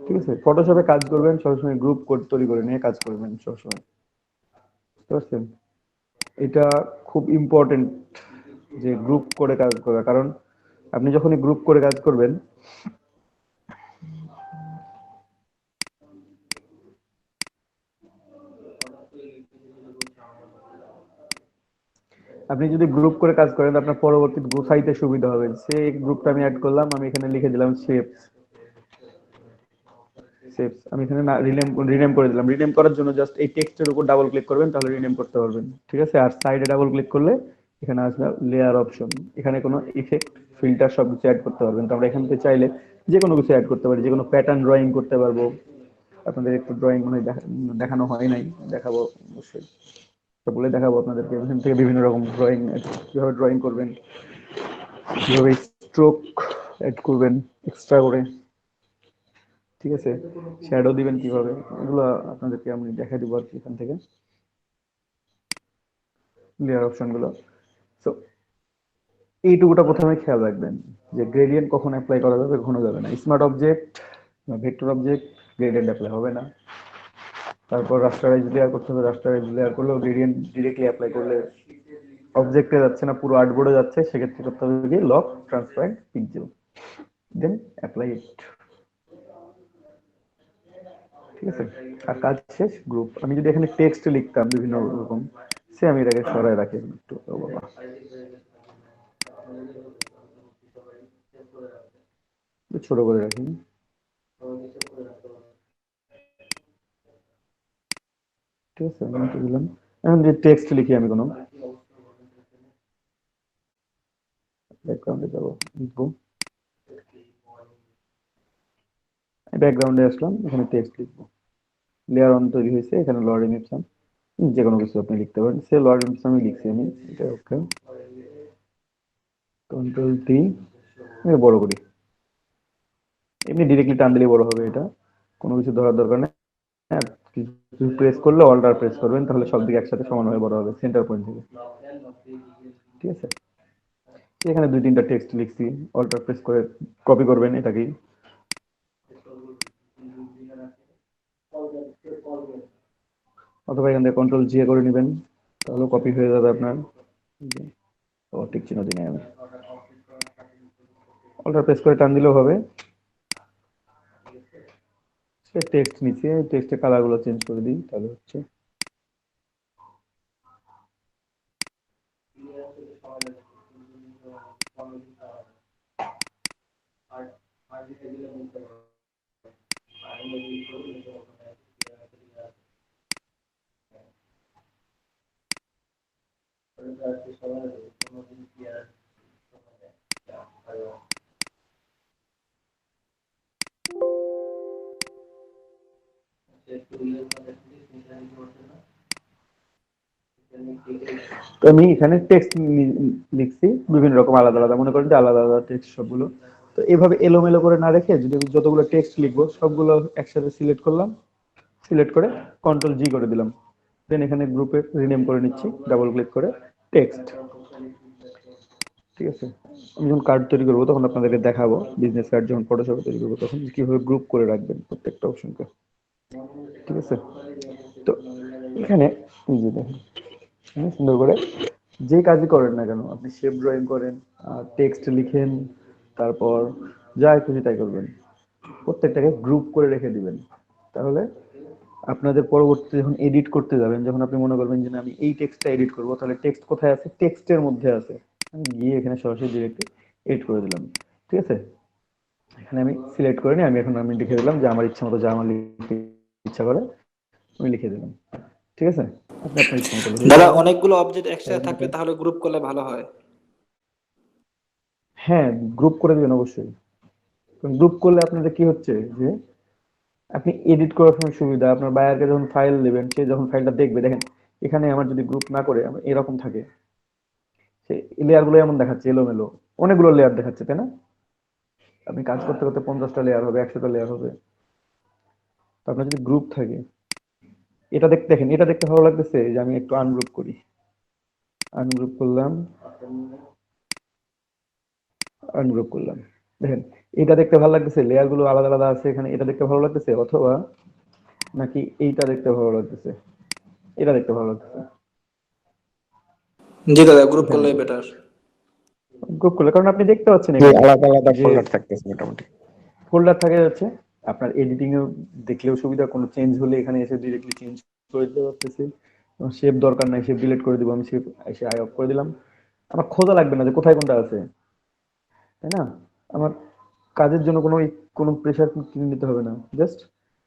ঠিক আছে, ফটোশপে কাজ করবেন সবসময় গ্রুপ কোড তৈরি করে নিয়ে কাজ করবেন সবসময়। বুঝতে পারছেন? এটা খুব ইম্পর্টেন্ট যে গ্রুপ করে কাজ করা, কারণ আপনি যখনই গ্রুপ করে কাজ করবেন, আপনি যদি গ্রুপ করে কাজ করেন আপনার পরবর্তী গোছাইতে সুবিধা হবে। সেই গ্রুপটা আমি অ্যাড করলাম, আমি এখানে লিখে দিলাম শেপস, শেপস আমি এখানে রিনেম রিনেম করে দিলাম। রিনেম করার জন্য জাস্ট এই টেক্সটের উপর ডাবল ক্লিক করবেন, তাহলে রিনেম করতে পারবেন। ঠিক আছে, আর সাইডে ডাবল ক্লিক করলে এখানে আসবে লেয়ার অপশন, এখানে কোনো ইফেক্ট ফিল্টার সবকিছু অ্যাড করতে পারবেন। তো আমরা এখান থেকে চাইলে যে কোনো কিছু অ্যাড করতে পারি, যে কোনো প্যাটার্ন ড্রয়িং করতে পারবো, আপনাদের একটু ড্রয়িং মনে হয় দেখানো হয় নাই, দেখাবো অবশ্যই। বলে দেখাবো আপনাদেরকে এখান থেকে বিভিন্ন রকম ড্রয়িং, কিভাবে ড্রয়িং করবেন, কিভাবে স্ট্রোক অ্যাড করবেন এক্সট্রা করে, ঠিক আছে, শ্যাডো দিবেন কিভাবে, এগুলো আপনাদেরকে আমি দেখাই দিব আর কি এখান থেকে লেয়ার অপশন গুলো। সো এইটুকুটা প্রথমে খেয়াল রাখবেন যে গ্রেডিয়েন্ট কখন অ্যাপ্লাই করা যাবে, কখনো যাবে না। স্মার্ট অবজেক্ট বা ভেক্টর অবজেক্ট গ্রেডিয়েন্ট অ্যাপ্লাই হবে না। তারপর রাস্টারাইজ লেয়ার করতে হবে, রাস্টারাইজ লেয়ার করলেও গ্রেডিয়েন্ট ডিরেক্টলি অ্যাপ্লাই করলে অবজেক্টে যাচ্ছে না, পুরো আর্টবোর্ডে যাচ্ছে, সেক্ষেত্রে করতে হবে গিয়ে lock transparent pixel, then apply it, ঠিক আছে। আর কাজ শেষ। গ্রুপ, আমি যদি এখানে টেক্সট লিখতাম বিভিন্ন রকম, সে আমি এটাকে সরাই রাখি একটু, ও বাবা, ছোট করে রাখি, ঠিক আছে। আমি কি দিলাম, এখন যে টেক্সট লিখি আমি কোনো ব্যাকগ্রাউন্ডে যাবো, লিখবো, ব্যাকগ্রাউন্ডে আসলাম, এখানে টেক্সট লিখবো, লেয়ার অন তৈরি হয়েছে, এখানে লরেন ইপসন, যে কোনো কিছু আপনি লিখতে পারেন। সে লরেন ইপসন আমি লিখছি, আমি এটা ওকে, কন্ট্রোল টি, বড় করি, এমনি ডিরেক্টলি টান দিলে বড় হবে, এটা কোনো কিছু ধরার দরকার নেই। হ্যাঁ, কিছু প্রেস করলে অল্টার প্রেস করবেন, তাহলে সব দিকে একসাথে সমানভাবে বড় হবে সেন্টার পয়েন্ট থেকে, ঠিক আছে। এখানে দুই তিনটা টেক্সট লিখছি, অল্টার প্রেস করে কপি করবেন এটাকেই, অথবা এখান থেকে কন্ট্রোল জি করে নেবেন, তাহলে কপি হয়ে যাবে আপনার। ও ঠিক চিহ্ন দিনে আমি অল্টার প্রেস করে টান দিলেও হবে। সে টেক্সট নিচে, টেক্সটের কালার গুলো চেঞ্জ করে দিই, তাহলে হচ্ছে তো আমি এখানে টেক্সট লিখছি বিভিন্ন রকম আলাদা আলাদা, মনে করেন যে আলাদা আলাদা টেক্সট সবগুলো। তো এভাবে এলোমেলো করে না রেখে যদি আমি যতগুলো টেক্সট লিখবো সবগুলো একসাথে সিলেক্ট করলাম, সিলেক্ট করে কন্ট্রোল জি করে দিলাম, দেন এখানে গ্রুপে রিনেম করে নিচ্ছি ডাবল ক্লিক করে টেক্সট, ঠিক আছে। আমি যখন কার্ড তৈরি করবো তখন আপনাদেরকে দেখাবো, বিজনেস কার্ড যখন ফটোশপে তৈরি করবো তখন কিভাবে গ্রুপ করে রাখবেন প্রত্যেকটা অপশনকে, ঠিক আছে। তো এখানে এই যে দেখেন, সুন্দর করে যে কাজই করেন না কেন, আপনি শেপ ড্রয়িং করেন, টেক্সট লিখেন, তারপর যা খুশি তাই করবেন, প্রত্যেকটাকে গ্রুপ করে রেখে দিবেন। তাহলে আপনাদের পরবর্তীতে যখন এডিট করতে যাবেন, যখন আপনি মনে করবেন যে না আমি এই টেক্সটটা এডিট করবো, তাহলে টেক্সট কোথায় আছে, টেক্সটের মধ্যে আছে, আমি গিয়ে এখানে সরাসরি ডিরেক্টলি এডিট করে দিলাম, ঠিক আছে। এখানে আমি সিলেক্ট করে নিই, আমি লিখে দিলাম যে আমার ইচ্ছা মতো যা আমার লিখতে ইচ্ছা করে আমি লিখে দিলাম, ঠিক আছে। আপনি আপনার ইচ্ছা মতো লিখে দাদা দিলেন। অনেকগুলো অবজেক্ট একসাথে থাকলে তাহলে গ্রুপ করলে ভালো হয়। হ্যাঁ, গ্রুপ করে দিবেন অবশ্যই। গ্রুপ করলে আপনাদের কি হচ্ছে যে আপনি এডিট করার সময় সুবিধা, আপনার বায়ারকে যখন ফাইল দেবেন, সে যখন ফাইলটা দেখবে, দেখেন এখানে আমার যদি গ্রুপ না করে এরকম থাকে, সে লেয়ার গুলো এমন দেখাচ্ছে এলোমেলো, অনেকগুলো লেয়ার দেখাচ্ছে, তাই না? আপনি কাজ করতে করতে 50টা লেয়ার হবে, 100টা লেয়ার হবে। তো আপনার যদি গ্রুপ থাকে, এটা দেখতে, দেখেন এটা দেখতে ভালো লাগতেছে, যে আমি একটু আনগ্রুপ করি, আনগ্রুপ করলাম, আনগ্রুপ করলাম, দেখেন এটা দেখতে ভালো লাগতেছে, লেয়ার গুলো আলাদা আলাদা আছে এখানে, এটা দেখতে ভালো লাগতেছে, অথবা নাকি এইটা দেখতে ভালো লাগতেছে, এটা দেখতে ভালো লাগতেছে। জি দাদা, গ্রুপ এখানে করলে বেটার। গ্রুপ করলে, কারণ আপনি দেখতে পাচ্ছেন যে এখানে আলাদা আলাদা যে ফোল্ডার থাকতেছে মোটামুটি। ফোল্ডার থাকে যাচ্ছে, আপনার এডিটিং এও দেখলেও সুবিধা, কোনো চেঞ্জ হলে এখানে এসে ডিরেক্টলি চেঞ্জ করে দিতে পারতেছি। শেপ দরকার নাই, শেপ ডিলিট করে দিব, আমি শেপ এসে আই অফ করে দিলাম, আমার খোঁজা লাগবে না যে কোথায় কোনটা আছে, তাই না? আমার কাজের জন্য কোনো প্রেশার কিনে নিতে হবে না, জাস্ট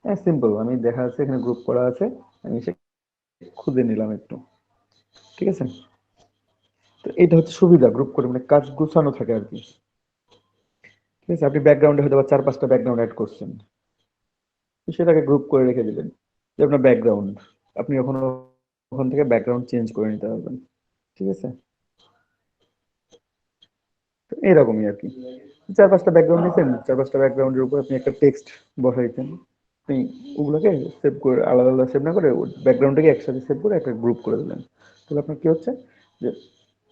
হ্যাঁ সিম্পল, আমি দেখা আছে এখানে গ্রুপ করা আছে, আমি এসে খুঁজে নিলাম একটু, ঠিক আছে। তো এটা হচ্ছে সুবিধা, গ্রুপ করে মানে কাজ গুছানো থাকে আর কি, ঠিক আছে। আপনি ব্যাকগ্রাউন্ডে হয়তো বা 4-5টা ব্যাকগ্রাউন্ড অ্যাড করছেন, সেটাকে গ্রুপ করে রেখে দিলেন। যে আপনার ব্যাকগ্রাউন্ড, আপনি ওখান থেকে ব্যাকগ্রাউন্ড চেঞ্জ করে নিতে পারবেন। ঠিক আছে, তো এরকমই আর কি। 4-5টা ব্যাকগ্রাউন্ড নিয়েছেন, 4-5টা ব্যাকগ্রাউন্ডের উপর আপনি একটা টেক্সট বসাইছেন। আপনি ওগুলোকে সেভ করে আলাদা আলাদা সেভ না করে ব্যাকগ্রাউন্ডটাকে একসাথে সেভ করে একটা গ্রুপ করে দিলেন। তাহলে আপনার কি হচ্ছে যে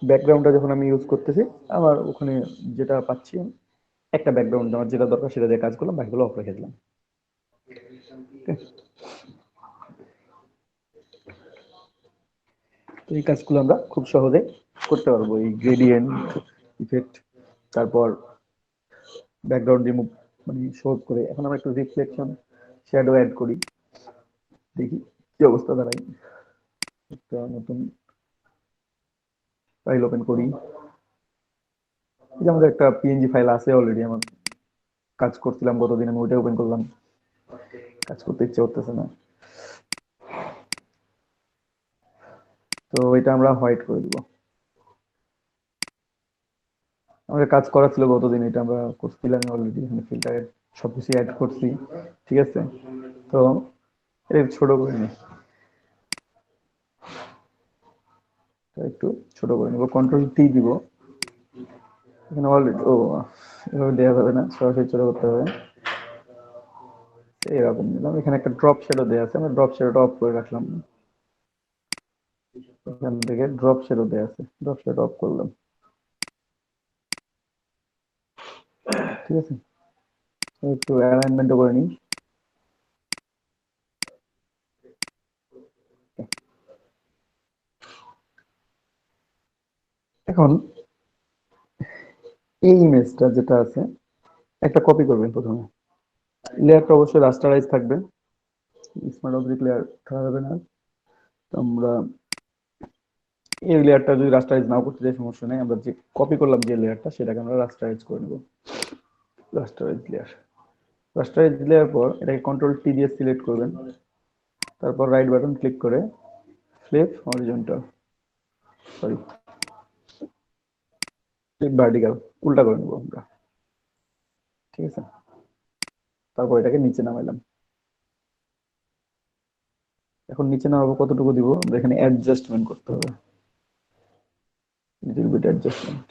ব্যাকগ্রাউন্ডটা যখন আমি ইউজ করতেছি, আমার ওখানে যেটা পাচ্ছি, একটা ব্যাকগ্রাউন্ড আমার যেটা দরকার সেটা দিয়ে কাজ করলাম, বাকিগুলো অফ রেখে দিলাম। তো এই কাজগুলো আমরা খুব সহজে করতে পারবো, এই গ্রেডিয়েন্ট ইফেক্ট, তারপর ব্যাকগ্রাউন্ড রিমুভ মানে শো করে। এখন আমরা একটু রিফ্লেকশন শ্যাডো অ্যাড করি, দেখি কি অবস্থা দাঁড়ায়। একটা নতুন ফাইল ওপেন করি। এই যে আমাদের একটা পিএনজি ফাইল আছে অলরেডি, আমার কাজ করছিলাম গতদিন, আমি ওইটা ওপেন করলাম, কাজ করতে ইচ্ছে করতেছে না, তো এটা আমরা হোয়াইট করে দিব। আমাদের কাজ করা ছিল গতদিন, এটা আমরা করছিলাম অলরেডি, এখানে ফিল্টারে সবকিছু অ্যাড করছি। ঠিক আছে, তো এটা ছোট করে নিই, একটু ছোট করে নিব, কন্ট্রোল টি দিব। এখানে অলরেডি এভাবে দেওয়া যাবে না, সরাসরি ছোট করতে হবে। এরকম নিলাম, এখানে একটা ড্রপ শ্যাডো দেওয়া আছে, আমরা ড্রপ শ্যাডোটা অফ করে রাখলাম। এখান থেকে ড্রপ শ্যাডো দেওয়া আছে, ড্রপ শ্যাডো অফ করলাম। ঠিক আছে, একটু অ্যালাইনমেন্টও করে নিই। এখন এই ইমেজটা যেটা আছে, একটা কপি করবেন। প্রথমে লেয়ারটা অবশ্যই রাস্টারাইজ থাকবে, স্মার্ট অবজেক্ট লেয়ার থাকা যাবে না। তো আমরা এই লেয়ারটা যদি রাস্টারাইজ নাও করতে চাই সমস্যা নেই, আমরা যে কপি করলাম যে লেয়ারটা সেটাকে আমরা রাস্টারাইজ করে নেব। রাস্টারাইজ লেয়ার, রাস্টারাইজ লেয়ার পর এটাকে কন্ট্রোল টি দিয়ে সিলেক্ট করবেন, তারপর রাইট বাটন ক্লিক করে flip horizontal, sorry flip vertical, উল্টা করে নেব আমরা। ঠিক আছে, তারপর এটাকে নিচে নামাইলাম। এখন নিচে নামাবো কতটুকু দিব, আমরা এখানে অ্যাডজাস্টমেন্ট করতে হবে, লিটল বিট অ্যাডজাস্টমেন্ট।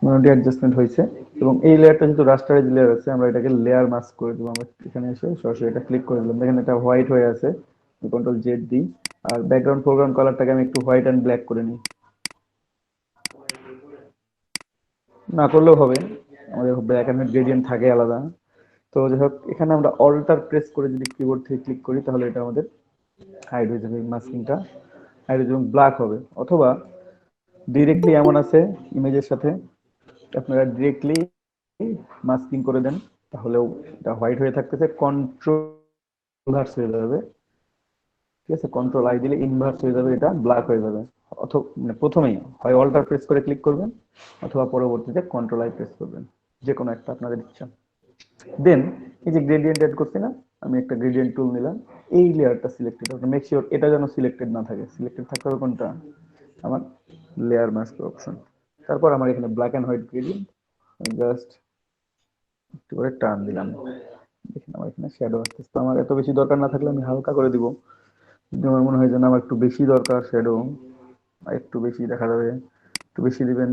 মোটামুটি অ্যাডজাস্টমেন্ট হয়েছে। এবং এই লেয়ারটা যেহেতু রাস্টারাইজ লেয়ার আছে, আমরা এটাকে লেয়ার মাস্ক করে দেবো। আমরা এখানে এসে সরাসরি এটা ক্লিক করে দিলাম, দেখেন এটা হোয়াইট হয়ে আছে, কন্ট্রোল জেড দিই। আর ব্যাকগ্রাউন্ড ফোরগ্রাউন্ড কালারটাকে আমি একটু হোয়াইট অ্যান্ড ব্ল্যাক করে নিই, না করলেও হবে, আমাদের ব্ল্যাক অ্যান্ড গ্রেডিয়েন্ট থাকে আলাদা। তো যাই হোক, এখানে আমরা অল্টার প্রেস করে যদি কিবোর্ড থেকে ক্লিক করি, তাহলে এটা আমাদের হাইড হয়ে যাবে, মাস্কিংটা হাইড হয়ে যাবে, ব্ল্যাক হবে। অথবা ডিরেক্টলি এমন আছে ইমেজের সাথে, আপনারা ডিরেক্টলি মাস্কিং করে দেন, তাহলেও এটা হোয়াইট হয়ে থাকতেছে, কন্ট্রোল ইনভার্স হয়ে যাবে। ঠিক আছে, কন্ট্রোল আই দিলে ইনভার্স হয়ে যাবে, এটা ব্ল্যাক হয়ে যাবে। অথবা মানে প্রথমেই হয় অল্টার প্রেস করে ক্লিক করবেন, অথবা পরবর্তীতে কন্ট্রোল আই প্রেস করবেন, যে কোনো একটা আপনাদের ইচ্ছা। দেন এই যে গ্রেডিয়েন্ট অ্যাড করছি না, আমি একটা গ্রেডিয়েন্ট টুল নিলাম, এই লেয়ারটা সিলেক্টেড হবে, মেক শিওর এটা যেন সিলেক্টেড না থাকে। সিলেক্টেড থাকতে হবে কোনটা, আমার লেয়ার মাস্ক অপশন। তারপর আমার এখানে black and white gradient, just একটু করে টান দিলাম, দেখেন আমার এখানে শ্যাডো আসতেছে। আমার এত বেশি দরকার না থাকলে আমি হালকা করে দিব, যদি আমার মনে হয় যে না আমার একটু বেশি দরকার শ্যাডো, একটু বেশি দেখা যাবে, একটু বেশি দিবেন,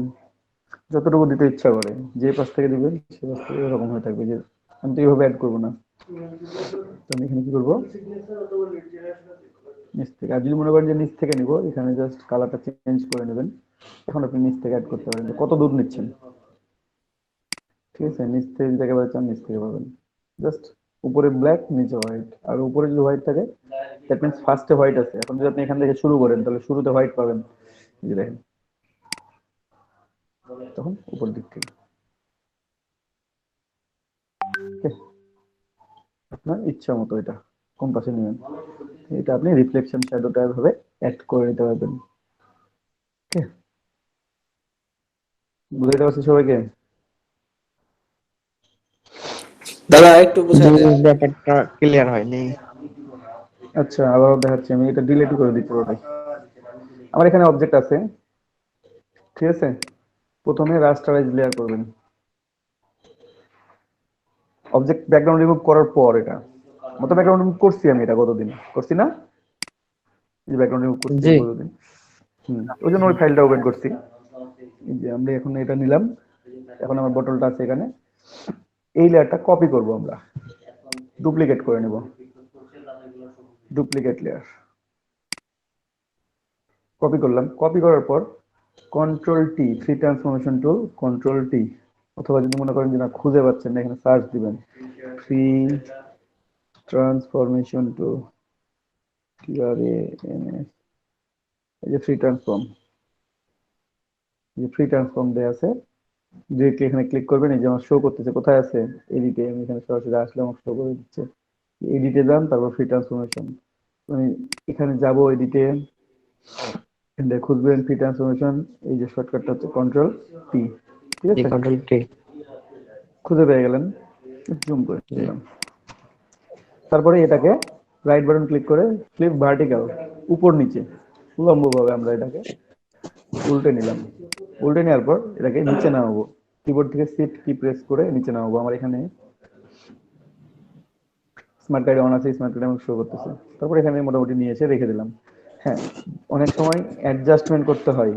যতটুকু দিতে ইচ্ছা করে, যে পাশ থেকে দিবেন সে পাশ থেকে এরকম হয়ে থাকবে। যে আমি তো এইভাবে অ্যাড করবো না, তো আমি এখানে কি করবো, নিচ থেকে। আর যদি মনে করেন যে নিচ থেকে নিব, এখানে জাস্ট কালারটা চেঞ্জ করে নেবেন। এখন আপনি নিচ থেকে অ্যাড করতে পারেন, যে কত দূর নিচ্ছেন। ঠিক আছে, নিচ থেকে যদি একেবারে চান নিচ থেকে পাবেন, জাস্ট উপরে ব্ল্যাক নিচে হোয়াইট। আর উপরে যদি হোয়াইট থাকে দ্যাট মিন্স ফার্স্টে হোয়াইট আছে। এখন যদি আপনি এখান থেকে শুরু করেন, তাহলে শুরুতে হোয়াইট পাবেন, এই যে দেখেন, তখন উপর দিক থেকে। আপনার ইচ্ছা মতো এটা কোন পাশে নেবেন, এটা আপনি রিফ্লেকশন শ্যাডোটা ভাবে অ্যাড করে নিতে পারবেন। ওকে, বুঝতে পারছি সবাইকে? দাদা একটু বুঝাই দেন। ব্যাপারটা ক্লিয়ার হয়নি। আচ্ছা, আবারও দেখাচ্ছি, আমি এটা ডিলিট করে দিই পুরোটাই। আমার এখানে অবজেক্ট আছে, ঠিক আছে। প্রথমে রাস্টারাইজ লেয়ার করবেন, অবজেক্ট ব্যাকগ্রাউন্ড রিমুভ করার পর এটা মতো ব্যাকগ্রাউন্ড রিমুভ করছি আমি, এটা গতদিন করছি না, এই যে ব্যাকগ্রাউন্ড রিমুভ করছি জি গতদিন। ওই জন্য ওই ফাইলটা ওপেন করছি। এই যে আমরা এখন এটা নিলাম, এখন আমার বোতলটা আছে এখানে, এই লেয়ারটা কপি করব আমরা, ডুপ্লিকেট করে নেব, ডুপ্লিকেট লেয়ার কপি করলাম। কপি করার পর কন্ট্রোল টি, ফ্রি ট্রান্সফরমেশন টুল, কন্ট্রোল টি, অথবা যদি মনে করেন যে না খুঁজে পাচ্ছেন না, এখানে সার্চ দিবেন ফ্রি ট্রান্সফরমেশন টুল, TRANS, এই যে ফ্রি ট্রান্সফর্ম, যে ফ্রি ট্রান্সফর্ম দেয়া আছে, ডিরেক্টলি এখানে ক্লিক করবেন। এই যে আমার শো করতেছে, কোথায় আছে, এডিটে, আমি এখানে সরাসরি আসলে আমার শো করে দিচ্ছে। এডিটে যান, তারপর ফ্রি ট্রান্সফরমেশন, আমি এখানে যাব এডিটে, খুঁজবেন ফ্রি ট্রান্সফরমেশন, এই যে শর্টকাটটা হচ্ছে কন্ট্রোল টি, ঠিক জি আছে। Control T. খুঁজে পেয়ে গেলেন, জুম করে জি দিলাম। তারপরে এটাকে রাইট বাটন ক্লিক করে ফ্লিপ ভার্টিক্যাল, উপর নিচে লম্বভাবে আমরা এটাকে উল্টে নিলাম। উল্টে নেওয়ার পর এটাকে নিচে নামাবো, কিবোর্ড থেকে শিফট কি প্রেস করে নিচে নামাবো। আমার এখানে স্মার্ট কার্ড অন আছে, স্মার্ট কার্ড আমার শো করতেছে। তারপর এখানে মোটামুটি নিয়ে এসে রেখে দিলাম। হ্যাঁ, অনেক সময় অ্যাডজাস্টমেন্ট করতে হয়,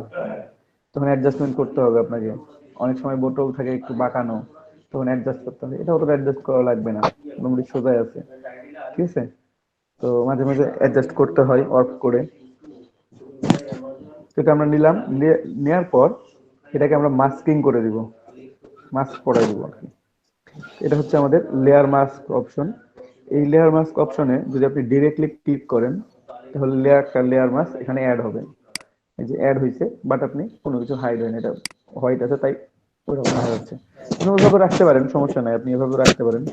তখন অ্যাডজাস্টমেন্ট করতে হবে আপনাকে। অনেক সময় বোতল থাকে একটু বাঁকানো, তখন অ্যাডজাস্ট করতে হবে। এটা অতটা অ্যাডজাস্ট করা লাগবে না, মোটামুটি সোজাই আছে, ঠিক আছে। তো মাঝে মাঝে অ্যাডজাস্ট করতে হয় অফ করে। এটা আমরা নিলাম, নেওয়ার পর এটাকে আমরা মাস্কিং করে দিব, মাস্ক পড়াই দিব আর কি। এটা হচ্ছে আমাদের লেয়ার মাস্ক অপশন। এই লেয়ার মাস্ক অপশনে যদি আপনি ডিরেক্টলি ক্লিক করেন, তাহলে লেয়ার মাস্ক এখানে অ্যাড হবে। এই যে অ্যাড হয়েছে, বাট আপনি কোনো কিছু হাইড হয় না, এটা হোয়াইট আছে তাই ওইরকম দেখা যাচ্ছে। আপনি ওইভাবে রাখতে পারেন, সমস্যা নাই, আপনি এভাবে রাখতে পারেন,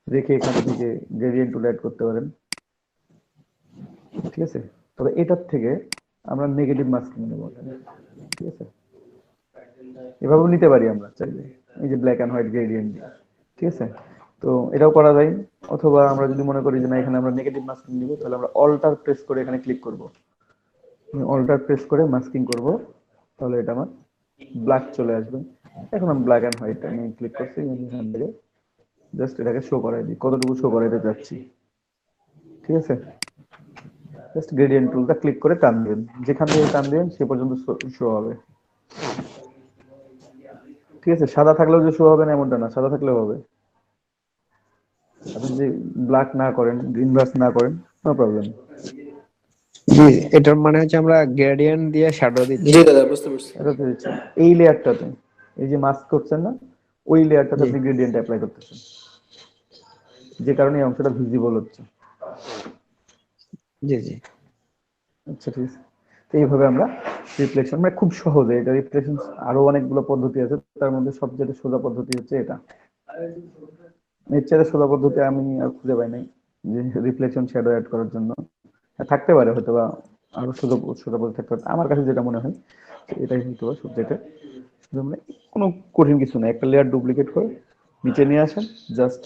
রেখে এখান থেকে গ্রেডিয়েন্ট টুল অ্যাড করতে পারেন, ঠিক আছে। তবে এটার থেকে আমরা নেগেটিভ মাস্কিং নেব, ঠিক আছে। এভাবেও নিতে পারি আমরা চাইলে, এই যে ব্ল্যাক অ্যান্ড হোয়াইট গ্রেডিয়েন্ট দিয়ে, ঠিক আছে। তো এটাও করা যায়। অথবা আমরা যদি মনে করি যে না এখানে আমরা নেগেটিভ মাস্কিং নিব, তাহলে আমরা অল্টার প্রেস করে এখানে ক্লিক করব, অল্টার প্রেস করে মাস্কিং করব, তাহলে এটা আমার ব্ল্যাক চলে আসবে। এখন আমি ব্ল্যাক অ্যান্ড হোয়াইট আমি ক্লিক করছি, এখান থেকে জাস্ট এটাকে শো করাই দিই, কতটুকু শো করাইতে যাচ্ছি, ঠিক আছে। জাস্ট গ্রেডিয়েন্ট টুলটা ক্লিক করে টান দিবেন, যেখান থেকে টান দিবেন সে পর্যন্ত শো হবে, ঠিক আছে। সাদা থাকলেও যে শো হবে না এমনটা না, সাদা থাকলেও হবে। আপনি যদি ব্ল্যাক না করেন, গ্রিন ব্রাশ না করেন, নো প্রবলেম। জি, এটার মানে হচ্ছে আমরা গ্রেডিয়েন্ট দিয়ে শ্যাডো দিচ্ছি। জি দাদা, বুঝতে পারছি। এটা তো দিচ্ছেন এই লেয়ারটাতে, এই যে মাস্ক করছেন না, ওই লেয়ারটাতে জি আপনি গ্রেডিয়েন্ট অ্যাপ্লাই করতেছেন, যে কারণে এই অংশটা ভিজিবল হচ্ছে। জি জি আচ্ছা, ঠিক আছে। তো এইভাবে আমরা রিফ্লেকশন, মানে খুব সহজে, এটা রিফ্লেকশন আরো অনেকগুলো পদ্ধতি আছে, তার মধ্যে সবচেয়ে সোজা পদ্ধতি হচ্ছে এটা। এর চেয়ে সোজা পদ্ধতি আমি আর খুঁজে পাই নাই যে রিফ্লেকশন শ্যাডো অ্যাড করার জন্য। হ্যাঁ, থাকতে পারে হয়তো বা আরো সোজা সোজা পদ্ধতি থাকতে পারে, আমার কাছে যেটা মনে হয় এটাই হয়তো সবচেয়ে মানে কোনো কঠিন কিছু না। একটা লেয়ার ডুপ্লিকেট করে নিচে নিয়ে আসেন, জাস্ট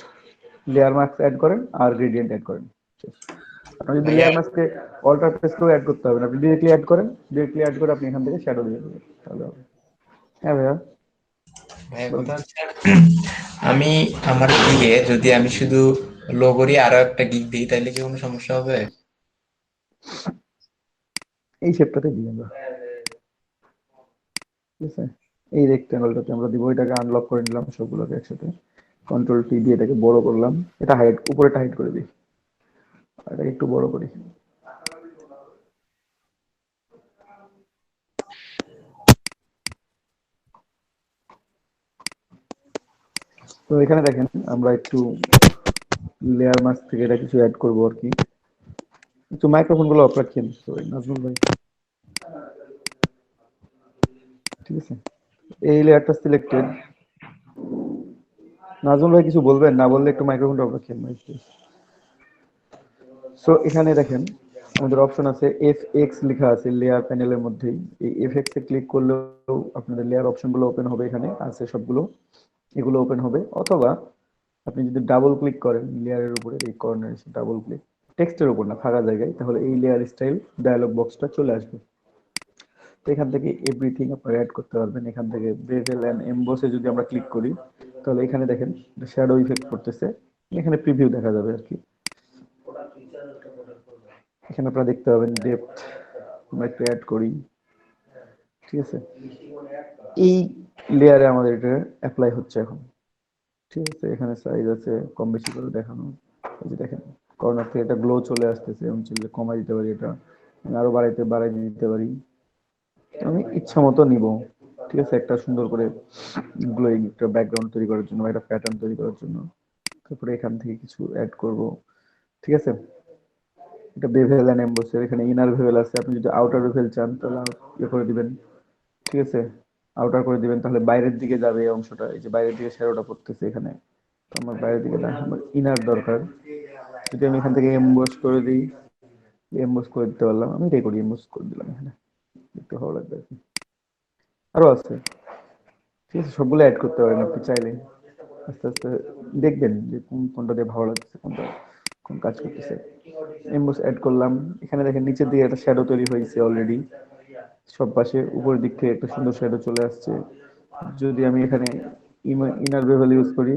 লেয়ার মাস্ক অ্যাড করেন আর গ্রেডিয়েন্ট অ্যাড করেন। আপনি যদি ভাইয়া লেয়ার মাস্কে অল্টার প্রেস করে অ্যাড করতে হবে না, আপনি ডিরেক্টলি অ্যাড করেন, ডিরেক্টলি অ্যাড করে আপনি এখান থেকে শ্যাডো দিয়ে দেবেন, তাহলে হবে। হ্যাঁ ভাইয়া, ভাইয়া বলুন। কথা হচ্ছে, আমি আমার গিগে যদি আমি শুধু লোগোরই আরো একটা গিগ দিই, তাহলে কি কোনো সমস্যা হবে? এই শেপটাতে দিই আমরা, ঠিক আছে। এই রেক্ট্যাঙ্গলটাতে আমরা দিব, এটাকে আনলক করে নিলাম সবগুলোকে একসাথে, কন্ট্রোল টি দিয়ে এটাকে বড় করলাম, এটা হাইড, উপরেটা হাইড করে দিই, এটাকে একটু বড় করি। তো এখানে দেখেন আমরা একটু লেয়ার মাস্ক থেকে এটা কিছু অ্যাড করবো আর কি। একটু মাইক্রোফোন গুলো অফ রাখেন, সরি নাজমুল ভাই, ঠিক আছে। এই লেয়ারটা সিলেক্টেড। নাজমুল ভাই কিছু বলবেন? না বললে একটু মাইক্রোফোনটা অফ রাখেন ভাই। সো এখানে দেখেন আমাদের অপশন আছে, FX লেখা আছে লেয়ার প্যানেলের মধ্যেই। এই FX এ ক্লিক করলেও আপনাদের লেয়ার অপশনগুলো ওপেন হবে, এখানে আছে সবগুলো, এগুলো ওপেন হবে। অথবা আপনি যদি ডাবল ক্লিক করেন লেয়ারের উপরে, এই কর্নারে ডাবল ক্লিক, টেক্সটের উপর না, ফাঁকা জায়গায়, তাহলে এই লেয়ার স্টাইল ডায়ালগ বক্সটা চলে আসবে। তো এখান থেকে এভরিথিং আপনারা অ্যাড করতে পারবেন। এখান থেকে বেভেল এন্ড এমবসে যদি আমরা ক্লিক করি তাহলে এখানে দেখেন শ্যাডো ইফেক্ট করতেছে, এখানে প্রিভিউ দেখা যাবে আর কি। এখানে আপনারা দেখতে পাবেন ডেপথ আমরা একটু অ্যাড করি, ঠিক আছে। এই লেয়ারে আমাদের এটা অ্যাপ্লাই হচ্ছে এখন, ঠিক আছে। এখানে সাইজ আছে কম বেশি করে দেখানো, এই যে দেখেন কর্নার থেকে এটা গ্লো চলে আসতেছে, আমি চাইলে কমাই দিতে পারি, এটা আমি আরো বাড়াই দিতে পারি, আমি ইচ্ছা মতো নিব, ঠিক আছে। একটা সুন্দর করে গ্লোয়িং একটা ব্যাকগ্রাউন্ড তৈরি করার জন্য বা একটা প্যাটার্ন তৈরি করার জন্য তারপরে এখান থেকে কিছু অ্যাড করব, ঠিক আছে। এটা বেভেল এন্ড এমবসের এখানে ইনার ভেভেল আছে, আপনি যদি আউটার ভেভেল চান তাহলে ইয়ে করে দিবেন, ঠিক আছে, আউটার করে দিবেন, তাহলে বাইরের দিকে যাবে এই অংশটা, এই যে বাইরের দিকে শ্যাডোটা পড়তেছে এখানে, তো আমার বাইরের দিকে না, আমার ইনার দরকার। যদি আমি এখান থেকে এমবস করে দিই, এমবস করে দিতে পারলাম, আমি এটাই করি, এমবস করে দিলাম এখানে, দেখতে ভালো লাগবে আর কি। আরো আছে, ঠিক আছে, সবগুলো অ্যাড করতে পারেন আপনি চাইলে, আস্তে আস্তে দেখবেন যে কোনটা দিয়ে ভালো লাগছে, কোনটা কোন কাজ করতেছে। এমবস অ্যাড করলাম, এখানে দেখেন নিচের দিকে একটা শ্যাডো তৈরি হয়েছে অলরেডি, সব পাশে উপরের দিক থেকে একটা সুন্দর শ্যাডো চলে আসছে। যদি আমি এখানে ইনার বেভেল ইউজ করি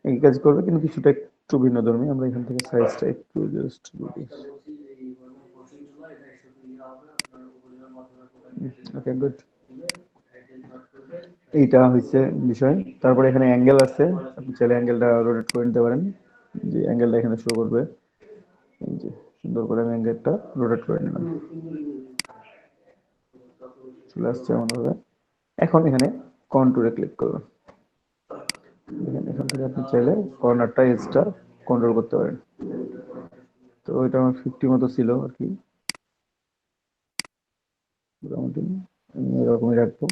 এই কাজ করবে, কিন্তু কিছুটা একটু ভিন্ন ধর্মী, আমরা এখান থেকে সাইজটা একটু জাস্ট দিই, ওকে গুড। এইটা হচ্ছে বিষয়। তারপরে এখানে অ্যাঙ্গেল আছে, আপনি চাইলে অ্যাঙ্গেলটা রোটেট করে নিতে পারেন, যে অ্যাঙ্গেলটা এখানে শো করবে, এই যে সুন্দর করে আমি অ্যাঙ্গেলটা রোটেট করে নিলাম, চলে আসছে এমন ভাবে। এখন এখানে কন্ট্রোলে ক্লিক করবেন, এখান থেকে আপনি চাইলে কর্নারটা এজটা কন্ট্রোল করতে পারেন। তো ওইটা আমার 50 মতো ছিল আর কি, মোটামুটি আমি এরকমই রাখবো।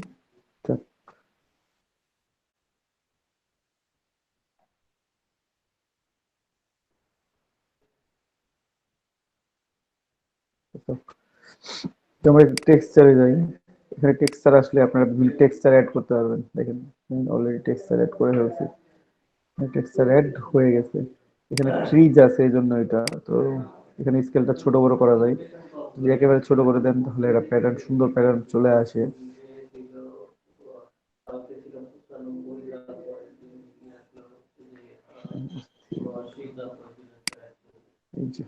তো আমরা টেক্সচারে যাই, এখানে টেক্সচার আসলে আপনারা বিভিন্ন টেক্সচার অ্যাড করতে পারবেন, দেখেন অলরেডি টেক্সচার অ্যাড করে ফেলছি, টেক্সচার অ্যাড হয়ে গেছে। এখানে ট্রিজ আছে এই জন্য এটা, তো এখানে স্কেলটা ছোট বড় করা যায়, যদি একেবারে ছোট করে দেন তাহলে এটা প্যাটার্ন সুন্দর প্যাটার্ন চলে আসে। এই যে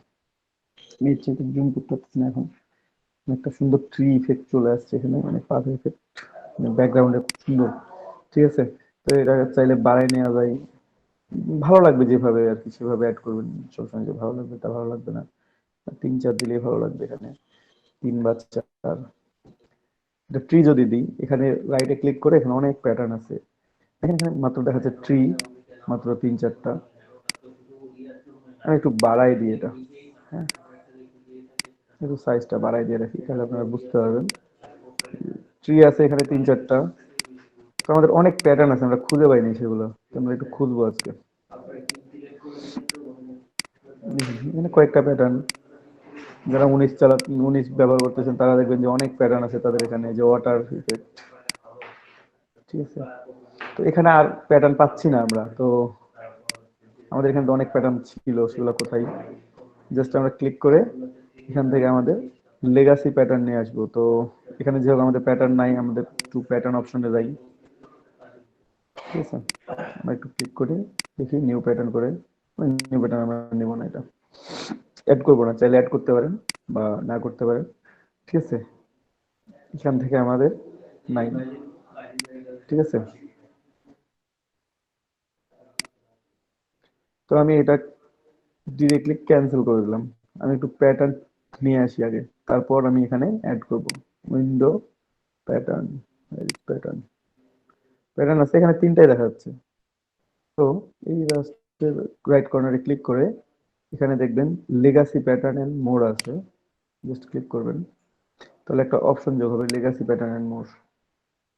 নিচে জুম করতে পারতেছি না এখন, একটা সুন্দর ট্রি ইফেক্ট চলে আসছে এখানে, মানে পাথ ইফেক্ট, ব্যাকগ্রাউন্ডে খুব সুন্দর, ঠিক আছে। তো এটা চাইলে বাড়াই নেওয়া যায়, ভালো লাগবে যেভাবে আর কি সেভাবে অ্যাড করবেন, সবসময় যে ভালো লাগবে তা ভালো লাগবে না, 3-4 দিলেই ভালো লাগবে। এখানে 3 বা 4, এটা ট্রি যদি দিই, এখানে রাইটে ক্লিক করে এখানে অনেক প্যাটার্ন আছে, এখানে এখানে মাত্র দেখা যাচ্ছে ট্রি মাত্র 3-4টা, আমি একটু বাড়াই দিই এটা, হ্যাঁ একটু সাইজটা বাড়াই দিয়ে রাখি, তাহলে আপনারা বুঝতে পারবেন। ট্রি আছে এখানে 3-4টা, তো আমাদের অনেক প্যাটার্ন আছে, আমরা খুঁজে পাইনি সেগুলো, তো আমরা একটু খুঁজবো আজকে। এখানে কয়েকটা প্যাটার্ন, যারা 19 ব্যবহার করতেছেন তারা দেখবেন যে অনেক প্যাটার্ন আছে তাদের এখানে, যে ওয়াটার ইফেক্ট, ঠিক আছে। তো এখানে আর প্যাটার্ন পাচ্ছি না আমরা, তো আমাদের এখানে তো অনেক প্যাটার্ন ছিল, সেগুলো কোথায়, জাস্ট আমরা ক্লিক করে এখান থেকে আমাদের লেগাসি প্যাটার্ন নিয়ে আসবো। তো এখানে যেহেতু আমাদের প্যাটার্ন নাই, আমাদের টু প্যাটার্ন অপশনে যাই, ঠিক আছে, আমরা একটু ক্লিক করি, দেখি নিউ প্যাটার্ন করে, নিউ প্যাটার্ন আমরা নেব না, এটা অ্যাড করবো না, চাইলে অ্যাড করতে পারেন বা না করতে পারেন, ঠিক আছে। এখান থেকে আমাদের নাই, ঠিক আছে। তো আমি এটা ডিরেক্টলি ক্যান্সেল করে দিলাম, আমি একটু প্যাটার্ন নিয়ে আসি আগে, তারপর আমি এখানে অ্যাড করব। উইন্ডো প্যাটার্ন, প্যাটার্ন প্যাটার্ন আছে এখানে 3টাই দেখা যাচ্ছে। তো এই রাস্টের রাইট কর্নারে ক্লিক করে এখানে দেখবেন লেগাসি প্যাটার্ন এন্ড মোর আছে, জাস্ট ক্লিক করবেন, তাহলে একটা অপশন যোগ হবে লেগাসি প্যাটার্ন এন্ড মোর।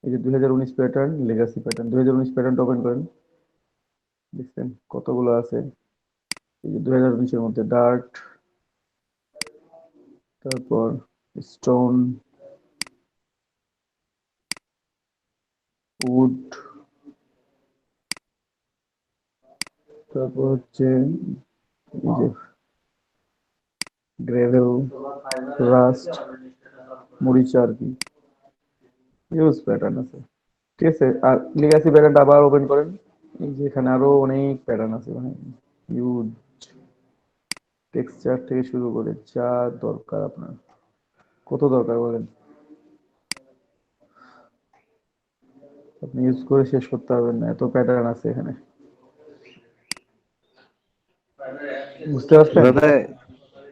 এই যে 2019 প্যাটার্ন, লেগাসি প্যাটার্ন, 2019 প্যাটার্নটা ওপেন করেন, দেখছেন কতগুলো আছে। এই যে 2019-এর মধ্যে ডার্ট, তারপর স্টোন, উড, তারপর হচ্ছে এই যে গ্রেভেল, রাস্ট, মরিচা আর কি, ইউজ প্যাটার্ন আছে। ঠিক আছে, আর লিগাসি প্যাটার্নটা আবার ওপেন করেন। এই যে এখানে আরো অনেক প্যাটার্ন আছে, মানে ইউজ টেক্সচার থেকে শুরু করে যা দরকার আপনার, কত দরকার বলেন, আপনি ইউজ করে শেষ করতে পারবেন না, এত প্যাটার্ন আছে এখানে। বুঝতে পারছেন? দাদা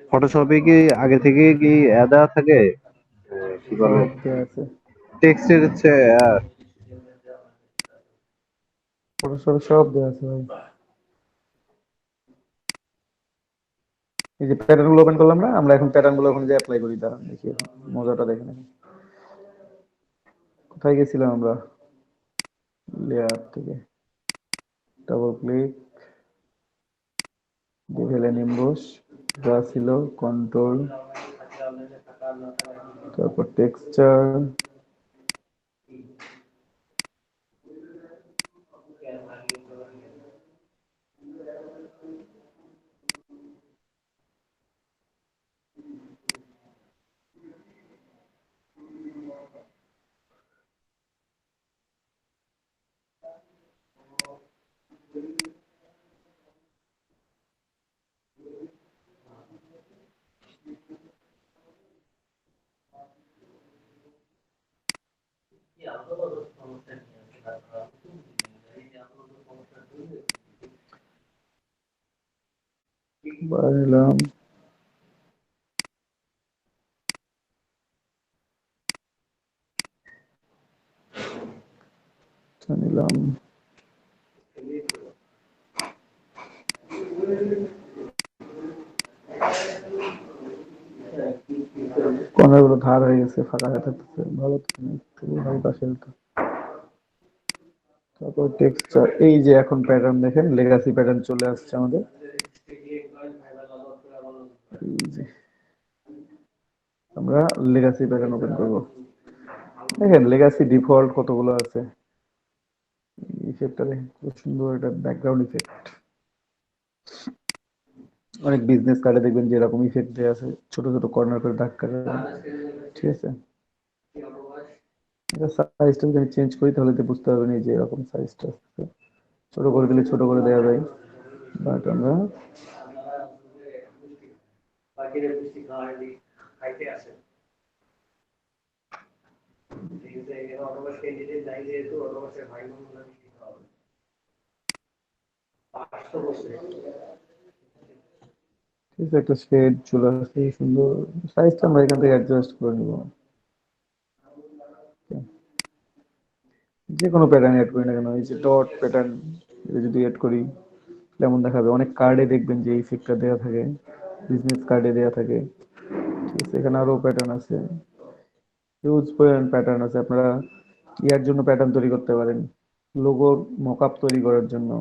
ফটোশপে কি আগে থেকে কি দেওয়া থাকে, কি বলে, সব দেওয়া আছে, টেক্সটের হচ্ছে ফটোশপে সব দেওয়া আছে ভাই। এই যে প্যাটার্ন গুলো ওপেন করলাম না, আমরা এখন প্যাটার্ন গুলো ওখানে যে অ্যাপ্লাই করি, দাঁড়ান দেখি এখন মজাটা দেখেন এখন। কোথায় গেছিলাম আমরা? লেয়ার থেকে ডাবল ক্লিক, ডিভেল নিম্বস, যা ছিল কন্ট্রোল, তারপর টেক্সচার, বাড়লাম, নিলাম, কর্নার গুলো ধার হয়ে গেছে, ফাঁকা হয়ে থাকতেছে, ভালো তো না, একটু হালকা সেলটা। তারপর টেক্সচার, এই যে এখন প্যাটার্ন দেখেন, লেগাসি প্যাটার্ন চলে আসছে আমাদের। এই যে আমরা লেগাসি প্যাটার্ন ওপেন করব, দেখেন লেগাসি ডিফল্ট কতগুলো আছে। ইফেক্টটা দেখেন, খুব সুন্দর একটা ব্যাকগ্রাউন্ড ইফেক্ট। অনেক বিজনেস কার্ডে দেখবেন যে এরকম ইফেক্ট দেওয়া আছে, ছোট ছোট কর্নার করে দাগ কাটা। ঠিক আছে, এটা সাইজটা যদি আমি চেঞ্জ করি তাহলে তো বুঝতে পারবেন, এই যে এরকম সাইজটা আছে, ছোট করে দিলে ছোট করে দেওয়া যায়, বাট আমরা ঠিক আছে, একটা শেড চলে আসছে সুন্দর, সাইজটা আমরা এখান থেকে অ্যাডজাস্ট করে নিব। যে কোনো প্যাটার্ন অ্যাড করি না কেন, এই যে ডট প্যাটার্ন, এটা যদি অ্যাড করি কেমন দেখাবে। অনেক কার্ডে দেখবেন যে ইফেক্টটা দেওয়া থাকে, বিজনেস কার্ডে দেওয়া থাকে। ঠিক আছে, এখানে আরো প্যাটার্ন আছে, হিউজ পরিমাণ প্যাটার্ন আছে। আপনারা ইয়ার জন্য প্যাটার্ন তৈরি করতে পারেন, লোগোর মকআপ তৈরি করার জন্য।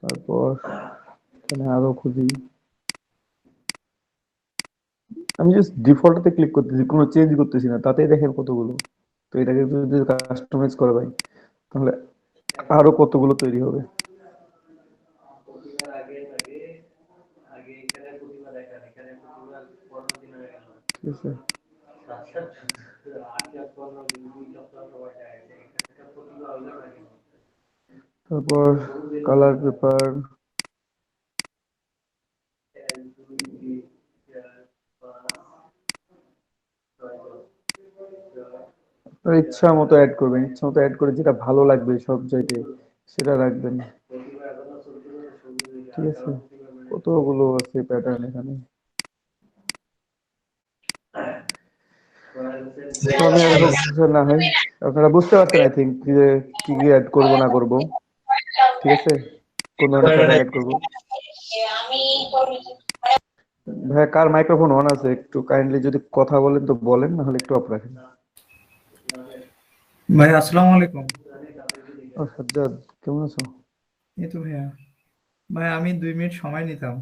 তারপর এখানে আরো খুঁজি, আমি জাস্ট ডিফল্টতে ক্লিক করতেছি, কোনো চেঞ্জ করতেছি না, তাতেই দেখেন কতগুলো। তো এটাকে যদি কাস্টমাইজ করা হয় তাহলে আরো কতগুলো তৈরি হবে। ঠিক আছে, তারপর কালার পেপার, আপনার ইচ্ছা মতো অ্যাড করবেন, ইচ্ছা মতো অ্যাড করে যেটা ভালো লাগবে সব জায়গায় সেটা রাখবেন। ঠিক আছে, কতগুলো আছে প্যাটার্ন এখানে, তো আমি আর বুঝতে না হয়, আপনারা বুঝতে পারছেন আই থিঙ্ক যে কি কি অ্যাড করবো না করবো। ঠিক আছে, কোন ধরনের প্যাটার্ন অ্যাড করবো। ভাই কার মাইক্রোফোন অন আছে, একটু কাইন্ডলি যদি কথা বলেন তো বলেন, না হলে একটু অফ রাখেন। ভাই আসসালামু আলাইকুম। ও সাজ্জাদ, কেমন আছো? এই তো ভাইয়া, ভাই আমি 2 মিনিট সময় নিতাম।